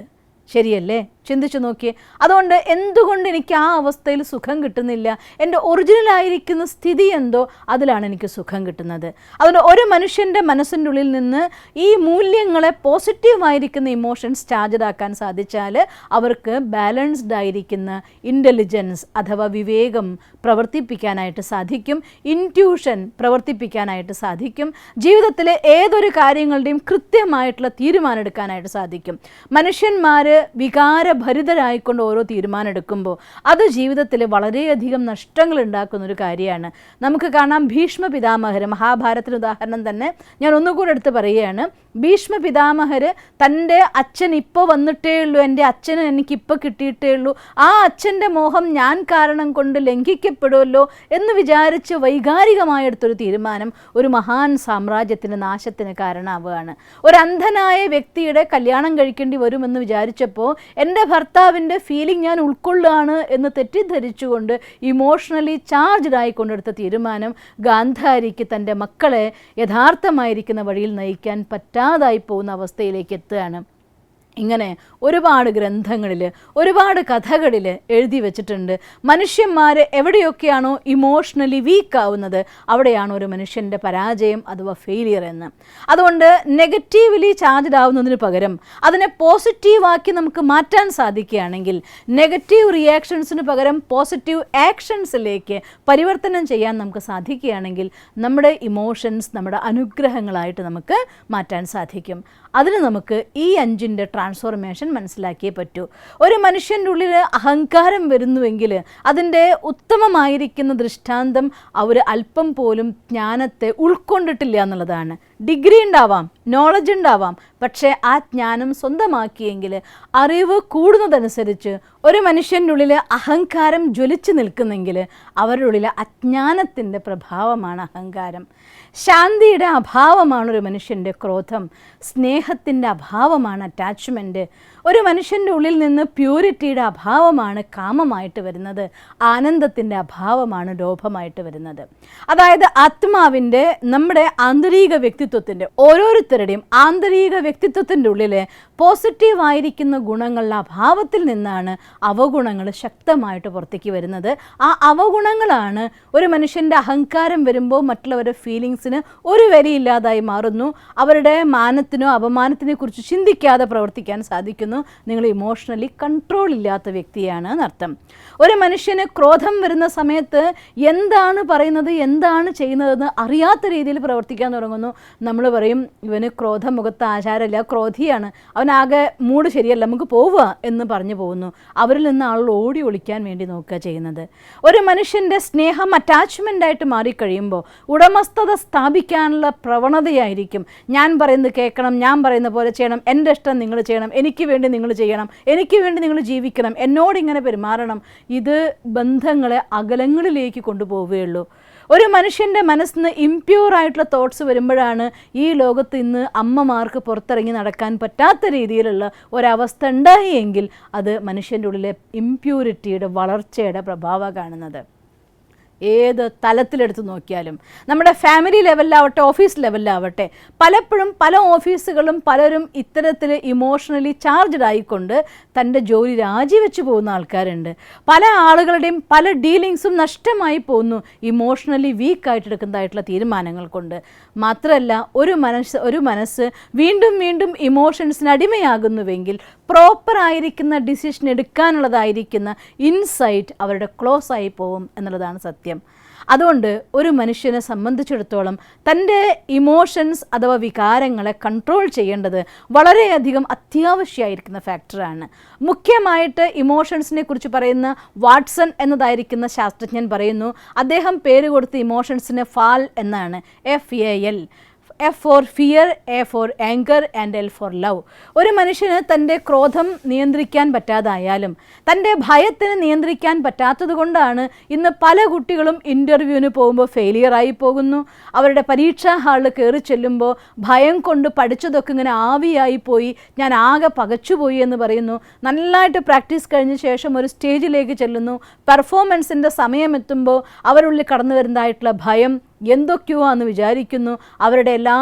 Speaker 1: ശരിയല്ലേ? ചിന്തിച്ചു നോക്കിയേ. അതുകൊണ്ട് എന്തുകൊണ്ട് എനിക്ക് ആ അവസ്ഥയിൽ സുഖം കിട്ടുന്നില്ല? എൻ്റെ ഒറിജിനലായിരിക്കുന്ന സ്ഥിതി എന്തോ അതിലാണ് എനിക്ക് സുഖം കിട്ടുന്നത്. അതുകൊണ്ട് ഒരു മനുഷ്യൻ്റെ മനസ്സിൻ്റെ ഉള്ളിൽ നിന്ന് ഈ മൂല്യങ്ങളെ പോസിറ്റീവായിരിക്കുന്ന ഇമോഷൻസ് ചാർജഡ് ആക്കാൻ സാധിച്ചാൽ അവർക്ക് ബാലൻസ്ഡ് ആയിരിക്കുന്ന ഇൻ്റലിജൻസ് അഥവാ വിവേകം പ്രവർത്തിപ്പിക്കാനായിട്ട് സാധിക്കും, ഇൻറ്റ്യൂഷൻ പ്രവർത്തിപ്പിക്കാനായിട്ട് സാധിക്കും, ജീവിതത്തിലെ ഏതൊരു കാര്യങ്ങളുടെയും കൃത്യമായിട്ടുള്ള തീരുമാനം എടുക്കാനായിട്ട് സാധിക്കും. മനുഷ്യന്മാർ വികാരഭരിതരായിക്കൊണ്ട് ഓരോ തീരുമാനം എടുക്കുമ്പോൾ അത് ജീവിതത്തിൽ വളരെയധികം നഷ്ടങ്ങൾ ഉണ്ടാക്കുന്നൊരു കാര്യമാണ്. നമുക്ക് കാണാം ഭീഷ്മ പിതാമഹർ, മഹാഭാരതത്തിന് ഉദാഹരണം തന്നെ ഞാൻ ഒന്നുകൂടെ എടുത്ത് പറയുകയാണ്. ഭീഷ്മ പിതാമഹർ തൻ്റെ അച്ഛൻ ഇപ്പോൾ വന്നിട്ടേ ഉള്ളൂ, എൻ്റെ അച്ഛന് എനിക്കിപ്പോൾ കിട്ടിയിട്ടേ ഉള്ളൂ, ആ അച്ഛൻ്റെ മോഹം ഞാൻ കാരണം കൊണ്ട് ലംഘിക്കപ്പെടുമല്ലോ എന്ന് വിചാരിച്ച് വൈകാരികമായെടുത്തൊരു തീരുമാനം ഒരു മഹാൻ സാമ്രാജ്യത്തിൻ്റെ നാശത്തിന് കാരണമാവുകയാണ്. ഒരു അന്ധനായ വ്യക്തിയുടെ കല്യാണം കഴിക്കേണ്ടി വരുമെന്ന് വിചാരിച്ചപ്പോൾ എൻ്റെ ഭർത്താവിൻ്റെ ഫീലിംഗ് ഞാൻ ഉൾക്കൊള്ളുകയാണ് എന്ന് തെറ്റിദ്ധരിച്ചുകൊണ്ട് ഇമോഷണലി ചാർജ്ഡ് ആയിക്കൊണ്ടെടുത്ത തീരുമാനം ഗാന്ധാരിക്ക് തൻ്റെ മക്കളെ യഥാർത്ഥമായിരിക്കുന്ന വഴിയിൽ നയിക്കാൻ പറ്റാതായി പോകുന്ന അവസ്ഥയിലേക്ക് എത്തുകയാണ്. ഇങ്ങനെ ഒരുപാട് ഗ്രന്ഥങ്ങളിൽ ഒരുപാട് കഥകളിൽ എഴുതി വച്ചിട്ടുണ്ട്. മനുഷ്യന്മാർ എവിടെയൊക്കെയാണോ ഇമോഷണലി വീക്ക് ആവുന്നത് അവിടെയാണ് ഒരു മനുഷ്യൻ്റെ പരാജയം അഥവാ ഫെയിലിയർ എന്ന്. അതുകൊണ്ട് നെഗറ്റീവ്ലി ചാർജ്ഡ് ആവുന്നതിന് പകരം അതിനെ പോസിറ്റീവാക്കി നമുക്ക് മാറ്റാൻ സാധിക്കുകയാണെങ്കിൽ, നെഗറ്റീവ് റിയാക്ഷൻസിന് പകരം പോസിറ്റീവ് ആക്ഷൻസിലേക്ക് പരിവർത്തനം ചെയ്യാൻ നമുക്ക് സാധിക്കുകയാണെങ്കിൽ നമ്മുടെ ഇമോഷൻസ് നമ്മുടെ അനുഗ്രഹങ്ങളായിട്ട് നമുക്ക് മാറ്റാൻ സാധിക്കും. അതിന് നമുക്ക് ഈ 5ൻ്റെ ട്രാൻസ്ഫോർമേഷൻ മനസ്സിലാക്കിയേ പറ്റൂ. ഒരു മനുഷ്യൻ്റെ ഉള്ളിൽ അഹങ്കാരം വരുന്നുവെങ്കിൽ അതിൻ്റെ ഉത്തമമായിരിക്കുന്ന ദൃഷ്ടാന്തം അവർ അല്പം പോലും ജ്ഞാനത്തെ ഉൾക്കൊണ്ടിട്ടില്ല എന്നുള്ളതാണ്. ഡിഗ്രി ഉണ്ടാവാം, നോളജ് ഉണ്ടാവാം, പക്ഷേ ആ ജ്ഞാനം സ്വന്തമാക്കിയെങ്കിൽ അറിവ് കൂടുന്നതനുസരിച്ച് ഒരു മനുഷ്യൻ്റെ ഉള്ളിൽ അഹങ്കാരം ജ്വലിച്ച് നിൽക്കുന്നെങ്കിൽ അവരുടെ ഉള്ളിൽ അജ്ഞാനത്തിൻ്റെ പ്രഭാവമാണ് അഹങ്കാരം. ശാന്തിയുടെ അഭാവമാണ് ഒരു മനുഷ്യൻ്റെ ക്രോധം, സ്നേഹത്തിൻ്റെ അഭാവമാണ് അറ്റാച്ച്മെൻറ്റ്. ഒരു മനുഷ്യൻ്റെ ഉള്ളിൽ നിന്ന് പ്യൂരിറ്റിയുടെ അഭാവമാണ് കാമമായിട്ട് വരുന്നത്, ആനന്ദത്തിൻ്റെ അഭാവമാണ് ലോഭമായിട്ട് വരുന്നത്. അതായത് ആത്മാവിൻ്റെ നമ്മുടെ ആന്തരിക വ്യക്തിത്വത്തിൻ്റെ ഓരോരുത്തരുടെയും ആന്തരിക വ്യക്തിത്വത്തിൻ്റെ ഉള്ളിൽ പോസിറ്റീവായിരിക്കുന്ന ഗുണങ്ങളുടെ അഭാവത്തിൽ നിന്നാണ് അവഗുണങ്ങൾ ശക്തമായിട്ട് പുറത്തേക്ക് വരുന്നത്. ആ അവഗുണങ്ങളാണ് ഒരു മനുഷ്യൻ്റെ അഹങ്കാരം വരുമ്പോൾ മറ്റുള്ളവരുടെ ഫീലിങ്സിന് ഒരു വിലയില്ലാതായി മാറുന്നു. അവരുടെ മാനത്തിനോ അപമാനത്തിനെ കുറിച്ച് ചിന്തിക്കാതെ പ്രവർത്തിക്കാൻ സാധിക്കുന്നു. നിങ്ങൾ ഇമോഷണലി കൺട്രോൾ ഇല്ലാത്ത വ്യക്തിയാണ് എന്നർത്ഥം. ഒരു മനുഷ്യന് ക്രോധം വരുന്ന സമയത്ത് എന്താണ് പറയുന്നത് എന്താണ് ചെയ്യുന്നതെന്ന് അറിയാത്ത രീതിയിൽ പ്രവർത്തിക്കാൻ തുടങ്ങുന്നു. നമ്മൾ പറയും ഇവന് ക്രോധമുഖത്ത് ആചാരമില്ല, ക്രോധിയാണ്, അവനാകെ മൂഡ് ശരിയല്ല, നമുക്ക് പോവുക എന്ന് പറഞ്ഞു പോകുന്നു. അവരിൽ നിന്ന് ആളുകൾ ഓടി ഒളിക്കാൻ വേണ്ടി നോക്കുക ചെയ്യുന്നത്. ഒരു മനുഷ്യൻ്റെ സ്നേഹം അറ്റാച്ച്മെൻ്റായിട്ട് മാറിക്കഴിയുമ്പോൾ ഉടമസ്ഥത സ്ഥാപിക്കാനുള്ള പ്രവണതയായിരിക്കും. ഞാൻ പറയുന്നത് കേൾക്കണം, ഞാൻ പറയുന്ന പോലെ ചെയ്യണം, എൻ്റെ ഇഷ്ടം നിങ്ങൾ ചെയ്യണം, എനിക്ക് വേണ്ടി നിങ്ങൾ ചെയ്യണം, എനിക്ക് വേണ്ടി നിങ്ങൾ ജീവിക്കണം, എന്നോടിങ്ങനെ പെരുമാറണം. ഇത് ബന്ധങ്ങളെ അകലങ്ങളിലേക്ക് കൊണ്ടുപോവുകയുള്ളൂ. ഒരു മനുഷ്യൻ്റെ മനസ്സിന് ഇംപ്യൂറായിട്ടുള്ള തോട്ട്സ് വരുമ്പോഴാണ് ഈ ലോകത്ത് ഇന്ന് അമ്മമാർക്ക് പുറത്തിറങ്ങി നടക്കാൻ പറ്റാത്ത രീതിയിലുള്ള ഒരവസ്ഥ ഉണ്ടായെങ്കിൽ അത് മനുഷ്യൻ്റെ ഉള്ളിലെ ഇംപ്യൂരിറ്റിയുടെ വളർച്ചയുടെ പ്രഭാവം കാണുന്നത്. ഏത് തലത്തിലെടുത്ത് നോക്കിയാലും, നമ്മുടെ ഫാമിലി ലെവലിലാവട്ടെ, ഓഫീസ് ലെവലിലാവട്ടെ, പലപ്പോഴും പല ഓഫീസുകളും പലരും ഇത്തരത്തിൽ ഇമോഷണലി ചാർജ്ഡ് ആയിക്കൊണ്ട് തൻ്റെ ജോലി രാജിവെച്ച് പോകുന്ന ആൾക്കാരുണ്ട്. പല ആളുകളുടെയും പല ഡീലിങ്സും നഷ്ടമായി പോകുന്നു ഇമോഷണലി വീക്കായിട്ടെടുക്കുന്നതായിട്ടുള്ള തീരുമാനങ്ങൾ കൊണ്ട്. മാത്രമല്ല, ഒരു മനസ്സ് വീണ്ടും വീണ്ടും ഇമോഷൻസിന് അടിമയാകുന്നുവെങ്കിൽ പ്രോപ്പറായിരിക്കുന്ന ഡിസിഷൻ എടുക്കാനുള്ളതായിരിക്കുന്ന ഇൻസൈറ്റ് അവരുടെ ക്ലോസ് ആയി പോകും എന്നുള്ളതാണ് സത്യം. അതുകൊണ്ട് ഒരു മനുഷ്യനെ സംബന്ധിച്ചിടത്തോളം തൻ്റെ ഇമോഷൻസ് അഥവാ വികാരങ്ങളെ കൺട്രോൾ ചെയ്യേണ്ടത് വളരെയധികം അത്യാവശ്യമായിരിക്കുന്ന ഫാക്ടറാണ്. മുഖ്യമായിട്ട് ഇമോഷൻസിനെ കുറിച്ച് പറയുന്ന വാട്സൺ എന്നതായിരിക്കുന്ന ശാസ്ത്രജ്ഞൻ പറയുന്നു, അദ്ദേഹം പേര് കൊടുത്ത ഇമോഷൻസിന് ഫാൽ എന്നാണ്, FAL. F for fear, A for anger and L for love. ഒരു മനുഷ്യന് തൻ്റെ ക്രോധം നിയന്ത്രിക്കാൻ പറ്റാതായാലും തൻ്റെ ഭയത്തിന് നിയന്ത്രിക്കാൻ പറ്റാത്തത് കൊണ്ടാണ് ഇന്ന് പല കുട്ടികളും ഇൻ്റർവ്യൂവിന് പോകുമ്പോൾ ഫെയിലിയറായി പോകുന്നു. അവരുടെ പരീക്ഷാ ഹാളിൽ കയറി ചെല്ലുമ്പോൾ ഭയം കൊണ്ട് പഠിച്ചതൊക്കെ ഇങ്ങനെ ആവിയായി പോയി, ഞാൻ ആകെ പകച്ചുപോയി എന്ന് പറയുന്നു. നല്ലതായിട്ട് പ്രാക്ടീസ് കഴിഞ്ഞ ശേഷം ഒരു സ്റ്റേജിലേക്ക് ചെല്ലുന്നു, പെർഫോമൻസിൻ്റെ സമയമെത്തുമ്പോൾ അവരുള്ളിൽ കടന്നു വരുന്നതായിട്ടുള്ള ഭയം എന്തൊക്കെയോ എന്ന് വിചാരിക്കുന്നു, അവരുടെ എല്ലാ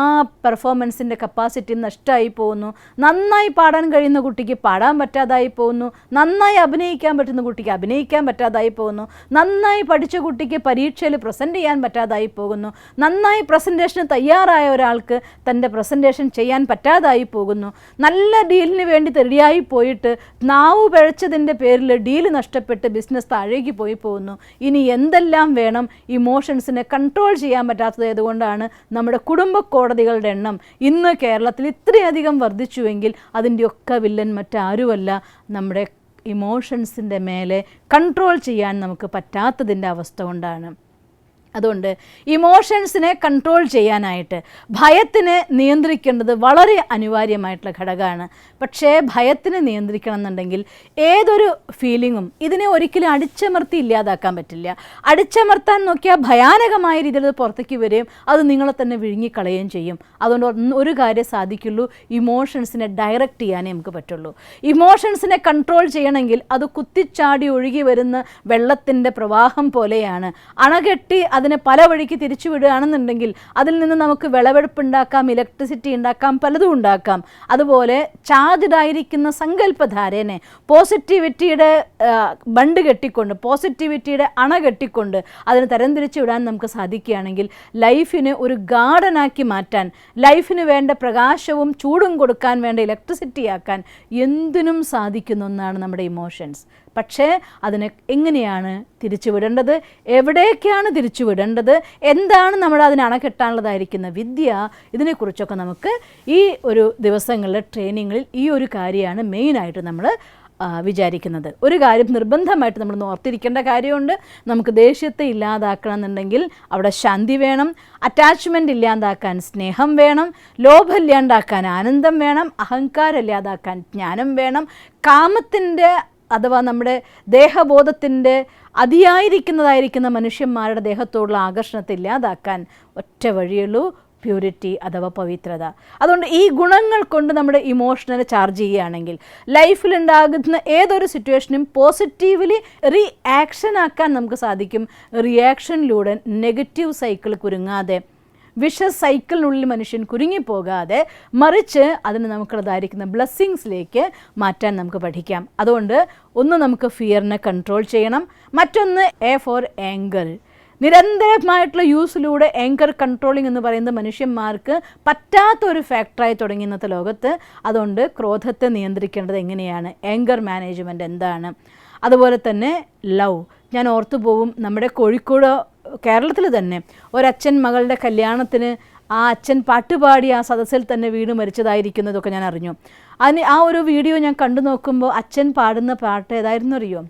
Speaker 1: പെർഫോമൻസിൻ്റെ കപ്പാസിറ്റിയും നഷ്ടമായി പോകുന്നു. നന്നായി പാടാൻ കഴിയുന്ന കുട്ടിക്ക് പാടാൻ പറ്റാതായി പോകുന്നു, നന്നായി അഭിനയിക്കാൻ പറ്റുന്ന കുട്ടിക്ക് അഭിനയിക്കാൻ പറ്റാതായി പോകുന്നു, നന്നായി പഠിച്ച കുട്ടിക്ക് പരീക്ഷയിൽ പ്രസൻറ്റ് ചെയ്യാൻ പറ്റാതായി പോകുന്നു, നന്നായി പ്രസൻറ്റേഷന് തയ്യാറായ ഒരാൾക്ക് തൻ്റെ പ്രസൻറ്റേഷൻ ചെയ്യാൻ പറ്റാതായി പോകുന്നു. നല്ല ഡീലിന് വേണ്ടി റെഡിയായി പോയിട്ട് നാവ് പിഴച്ചതിൻ്റെ പേരിൽ ഡീല് നഷ്ടപ്പെട്ട് ബിസിനസ് താഴേക്ക് പോകുന്നു. ഇനി എന്തെല്ലാം വേണം, ഇമോഷൻസിനെ കൺട്രോൾ ചെയ്യാൻ പറ്റാത്തത് ഏതുകൊണ്ടാണ് നമ്മുടെ കുടുംബ കോടതികളുടെ എണ്ണം ഇന്ന് കേരളത്തിൽ ഇത്രയധികം വർദ്ധിച്ചുവെങ്കിൽ അതിൻ്റെയൊക്കെ വില്ലൻ മറ്റാരുമല്ല, നമ്മുടെ ഇമോഷൻസിൻ്റെ മേലെ കൺട്രോൾ ചെയ്യാൻ നമുക്ക് പറ്റാത്തതിൻ്റെ അവസ്ഥ കൊണ്ടാണ്. അതുകൊണ്ട് ഇമോഷൻസിനെ കൺട്രോൾ ചെയ്യാനായിട്ട് ഭയത്തിനെ നിയന്ത്രിക്കേണ്ടത് വളരെ അനിവാര്യമായിട്ടുള്ള ഘടകമാണ്. പക്ഷേ ഭയത്തിനെ നിയന്ത്രിക്കണം എന്നുണ്ടെങ്കിൽ ഏതൊരു ഫീലിങ്ങും ഇതിനെ ഒരിക്കലും അടിച്ചമർത്തി ഇല്ലാതാക്കാൻ പറ്റില്ല. അടിച്ചമർത്താൻ നോക്കിയാൽ ഭയാനകമായ രീതിയിൽ അത് പുറത്തേക്ക് വരികയും അത് നിങ്ങളെ തന്നെ വിഴുങ്ങിക്കളയുകയും ചെയ്യും. അതുകൊണ്ട് ഒരു കാര്യം സാധിക്കുള്ളൂ, ഇമോഷൻസിനെ ഡയറക്റ്റ് ചെയ്യാനേ നമുക്ക് പറ്റുള്ളൂ. ഇമോഷൻസിനെ കൺട്രോൾ ചെയ്യണമെങ്കിൽ അത് കുത്തിച്ചാടി ഒഴുകി വരുന്ന വെള്ളത്തിൻ്റെ പ്രവാഹം പോലെയാണ്. അണകെട്ടി അതിനെ പല വഴിക്ക് തിരിച്ചു വിടുകയാണെന്നുണ്ടെങ്കിൽ അതിൽ നിന്ന് നമുക്ക് വിളവെടുപ്പ് ഉണ്ടാക്കാം, ഇലക്ട്രിസിറ്റി ഉണ്ടാക്കാം, പലതും ഉണ്ടാക്കാം. അതുപോലെ ചാർജ്ഡ് ആയിരിക്കുന്ന സങ്കല്പധാരനെ പോസിറ്റിവിറ്റിയുടെ ബണ്ട് കെട്ടിക്കൊണ്ട്, പോസിറ്റിവിറ്റിയുടെ അണ കെട്ടിക്കൊണ്ട് അതിനെ തരംതിരിച്ചു വിടാൻ നമുക്ക് സാധിക്കുകയാണെങ്കിൽ ലൈഫിന് ഒരു ഗാർഡനാക്കി മാറ്റാൻ, ലൈഫിന് വേണ്ട പ്രകാശവും ചൂടും കൊടുക്കാൻ വേണ്ട ഇലക്ട്രിസിറ്റി ആക്കാൻ എന്തിനും സാധിക്കുന്ന ഒന്നാണ് നമ്മുടെ ഇമോഷൻസ്. പക്ഷേ അതിനെ എങ്ങനെയാണ് തിരിച്ചുവിടേണ്ടത്, എവിടേക്കാണ് തിരിച്ചുവിടേണ്ടത്, എന്താണ് നമ്മൾ അതിനെ അണക്കെട്ടാനുള്ളതായിരിക്കുന്ന വിദ്യ, ഇതിനെക്കുറിച്ചൊക്കെ നമുക്ക് ഈ ഒരു ദിവസങ്ങളിലെ ട്രെയിനിങ്ങിൽ ഈ ഒരു കാര്യമാണ് മെയിനായിട്ട് നമ്മൾ വിചാരിക്കുന്നത്. ഒരു കാര്യം നിർബന്ധമായിട്ട് നമ്മൾ ഓർത്തിരിക്കേണ്ട കാര്യമുണ്ട്, നമുക്ക് ദേഷ്യത്തെ ഇല്ലാതാക്കണം എന്നുണ്ടെങ്കിൽ അവിടെ ശാന്തി വേണം, അറ്റാച്ച്മെൻ്റ് ഇല്ലാതാക്കാൻ സ്നേഹം വേണം, ലോഭം ഇല്ലാണ്ടാക്കാൻ ആനന്ദം വേണം, അഹങ്കാരം ഇല്ലാതാക്കാൻ ജ്ഞാനം വേണം, കാമത്തിൻ്റെ അഥവാ നമ്മുടെ ദേഹബോധത്തിൻ്റെ അതിയായിരിക്കുന്നതായിരിക്കുന്ന മനുഷ്യന്മാരുടെ ദേഹത്തോടുള്ള ആകർഷണത്തെ ഇല്ലാതാക്കാൻ ഒറ്റ വഴിയുള്ളൂ, പ്യൂരിറ്റി അഥവാ പവിത്രത. അതുകൊണ്ട് ഈ ഗുണങ്ങൾ കൊണ്ട് നമ്മുടെ ഇമോഷണൽ ചാർജ് ചെയ്യുകയാണെങ്കിൽ ലൈഫിലുണ്ടാകുന്ന ഏതൊരു സിറ്റുവേഷനും പോസിറ്റീവ്ലി റിയാക്ഷൻ ആക്കാൻ നമുക്ക് സാധിക്കും. റിയാക്ഷനിലൂടെ നെഗറ്റീവ് സൈക്കിൾ കുരുങ്ങാതെ, വിഷ സൈക്കിളിനുള്ളിൽ മനുഷ്യൻ കുരുങ്ങിപ്പോകാതെ, മറിച്ച് അതിന് നമുക്കുള്ളതായിരിക്കുന്ന ബ്ലെസ്സിങ്സിലേക്ക് മാറ്റാൻ നമുക്ക് പഠിക്കാം. അതുകൊണ്ട് ഒന്ന് നമുക്ക് ഫിയറിനെ കൺട്രോൾ ചെയ്യണം, മറ്റൊന്ന് A for anger. നിരന്തരമായിട്ടുള്ള യൂസിലൂടെ ആങ്കർ കൺട്രോളിംഗ് എന്ന് പറയുന്നത് മനുഷ്യന്മാർക്ക് പറ്റാത്തൊരു ഫാക്ടറായി തുടങ്ങി ഇന്നത്തെ ലോകത്ത്. അതുകൊണ്ട് ക്രോധത്തെ നിയന്ത്രിക്കേണ്ടത് എങ്ങനെയാണ്, ആങ്കർ മാനേജ്മെൻറ്റ് എന്താണ്. അതുപോലെ തന്നെ ലവ്. ഞാൻ ഓർത്തു പോവും, നമ്മുടെ കോഴിക്കോട് കേരളത്തിൽ തന്നെ ഒരച്ഛൻ മകളുടെ കല്യാണത്തിന് ആ അച്ഛൻ പാട്ടുപാടി ആ സദസ്സിൽ തന്നെ വീണ് മരിച്ചതായിരിക്കുന്നതൊക്കെ ഞാൻ അറിഞ്ഞു. ആ ഒരു വീഡിയോ ഞാൻ കണ്ടു നോക്കുമ്പോൾ അച്ഛൻ പാടുന്ന പാട്ട് ഏതായിരുന്നു അറിയോ?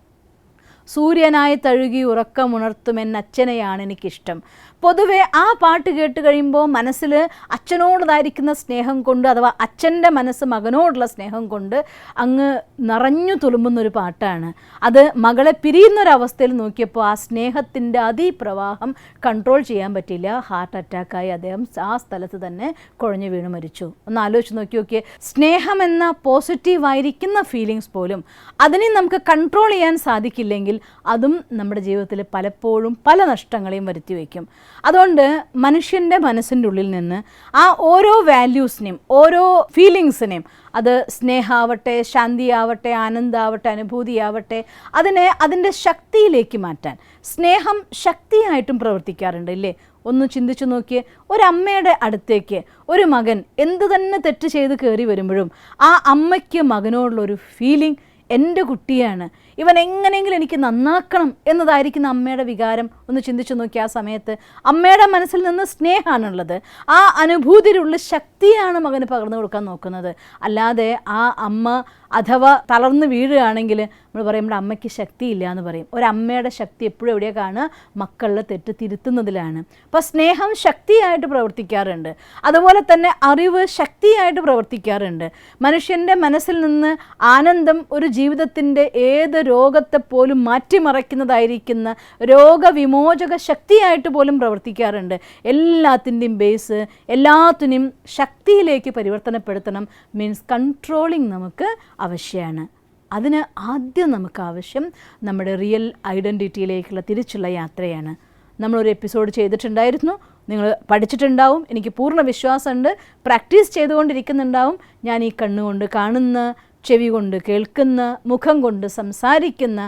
Speaker 1: സൂര്യനായി തഴുകി ഉറക്കമുണർത്തുമെന്നച്ഛനെയാണ് എനിക്കിഷ്ടം. പൊതുവെ ആ പാട്ട് കേട്ട് കഴിയുമ്പോൾ മനസ്സിൽ അച്ഛനോടുതായിരിക്കുന്ന സ്നേഹം കൊണ്ട്, അഥവാ അച്ഛൻ്റെ മനസ്സ് മകനോടുള്ള സ്നേഹം കൊണ്ട് അങ്ങ് നിറഞ്ഞു തുളുമ്പുന്നൊരു പാട്ടാണ്. അത് മകളെ പിരിയുന്നൊരവസ്ഥയിൽ നോക്കിയപ്പോൾ ആ സ്നേഹത്തിൻ്റെ അതിപ്രവാഹം കൺട്രോൾ ചെയ്യാൻ പറ്റില്ല, ഹാർട്ട് അറ്റാക്കായി അദ്ദേഹം ആ സ്ഥലത്ത് തന്നെ കുഴഞ്ഞു വീണ് മരിച്ചു. ഒന്ന് ആലോചിച്ച് നോക്കിയേ, സ്നേഹം എന്ന പോസിറ്റീവായിരിക്കുന്ന ഫീലിങ്സ് പോലും അതിനെ നമുക്ക് കൺട്രോൾ ചെയ്യാൻ സാധിക്കില്ലെങ്കിൽ എങ്കിൽ അതും നമ്മുടെ ജീവിതത്തിൽ പലപ്പോഴും പല നഷ്ടങ്ങളെയും വരുത്തി വയ്ക്കും. അതുകൊണ്ട് മനുഷ്യൻ്റെ മനസ്സിൻ്റെ ഉള്ളിൽ നിന്ന് ആ ഓരോ വാല്യൂസിനെയും ഓരോ ഫീലിങ്സിനെയും, അത് സ്നേഹമാവട്ടെ, ശാന്തിയാവട്ടെ, ആനന്ദമാവട്ടെ, അനുഭൂതിയാവട്ടെ, അതിനെ അതിൻ്റെ ശക്തിയിലേക്ക് മാറ്റാൻ. സ്നേഹം ശക്തിയായിട്ടും പ്രവർത്തിക്കാറുണ്ട് ഇല്ലേ? ഒന്ന് ചിന്തിച്ചു നോക്കിയേ, ഒരമ്മയുടെ അടുത്തേക്ക് ഒരു മകൻ എന്ത് തന്നെ തെറ്റ് ചെയ്ത് കയറി വരുമ്പോഴും ആ അമ്മയ്ക്ക് മകനോടുള്ളൊരു ഫീലിംഗ്, എൻ്റെ കുട്ടിയാണ്, ഇവൻ എങ്ങനെയെങ്കിലും എനിക്ക് നന്നാക്കണം എന്നതായിരിക്കുന്ന അമ്മയുടെ വികാരം. ഒന്ന് ചിന്തിച്ചു നോക്കി. ആ സമയത്ത് അമ്മയുടെ മനസ്സിൽ നിന്ന് സ്നേഹമാണുള്ളത്. ആ അനുഭൂതിയിലുള്ള ശക്തിയാണ് മകന് പകർന്നു കൊടുക്കാൻ നോക്കുന്നത്. അല്ലാതെ ആ അമ്മ അഥവാ തളർന്ന് വീഴുകയാണെങ്കിൽ നമ്മൾ പറയും നമ്മുടെ അമ്മയ്ക്ക് ശക്തിയില്ല എന്ന് പറയും. ഒരമ്മയുടെ ശക്തി എപ്പോഴും എവിടെയാണ് കാണുക? മക്കളുടെ തെറ്റ് തിരുത്തുന്നതിലാണ്. അപ്പോൾ സ്നേഹം ശക്തിയായിട്ട് പ്രവർത്തിക്കാറുണ്ട്. അതുപോലെ തന്നെ അറിവ് ശക്തിയായിട്ട് പ്രവർത്തിക്കാറുണ്ട്. മനുഷ്യൻ്റെ മനസ്സിൽ നിന്ന് ആനന്ദം ഒരു ജീവിതത്തിൻ്റെ ഏത് രോഗത്തെ പോലും മാറ്റിമറിക്കുന്നതായിരിക്കുന്ന രോഗവിമോചക ശക്തിയായിട്ട് പോലും പ്രവർത്തിക്കാറുണ്ട്. എല്ലാത്തിൻ്റെയും ബേസ്, എല്ലാത്തിനെയും ശക്തിയിലേക്ക് പരിവർത്തനപ്പെടുത്തണം. മീൻസ് കൺട്രോളിങ് നമുക്ക് ആവശ്യമാണ്. അതിന് ആദ്യം നമുക്ക് ആവശ്യം നമ്മുടെ റിയൽ ഐഡൻറ്റിറ്റിയിലേക്കുള്ള തിരിച്ചുള്ള യാത്രയാണ്. നമ്മളൊരു എപ്പിസോഡ് ചെയ്തിട്ടുണ്ടായിരുന്നു, നിങ്ങൾ പഠിച്ചിട്ടുണ്ടാവും, എനിക്ക് പൂർണ്ണ വിശ്വാസമുണ്ട്. പ്രാക്ടീസ് ചെയ്തുകൊണ്ടിരിക്കുന്നുണ്ടാവും. ഞാൻ ഈ കണ്ണുകൊണ്ട് കാണുന്ന, ചെവി കൊണ്ട് കേൾക്കുന്ന, മുഖം കൊണ്ട് സംസാരിക്കുന്ന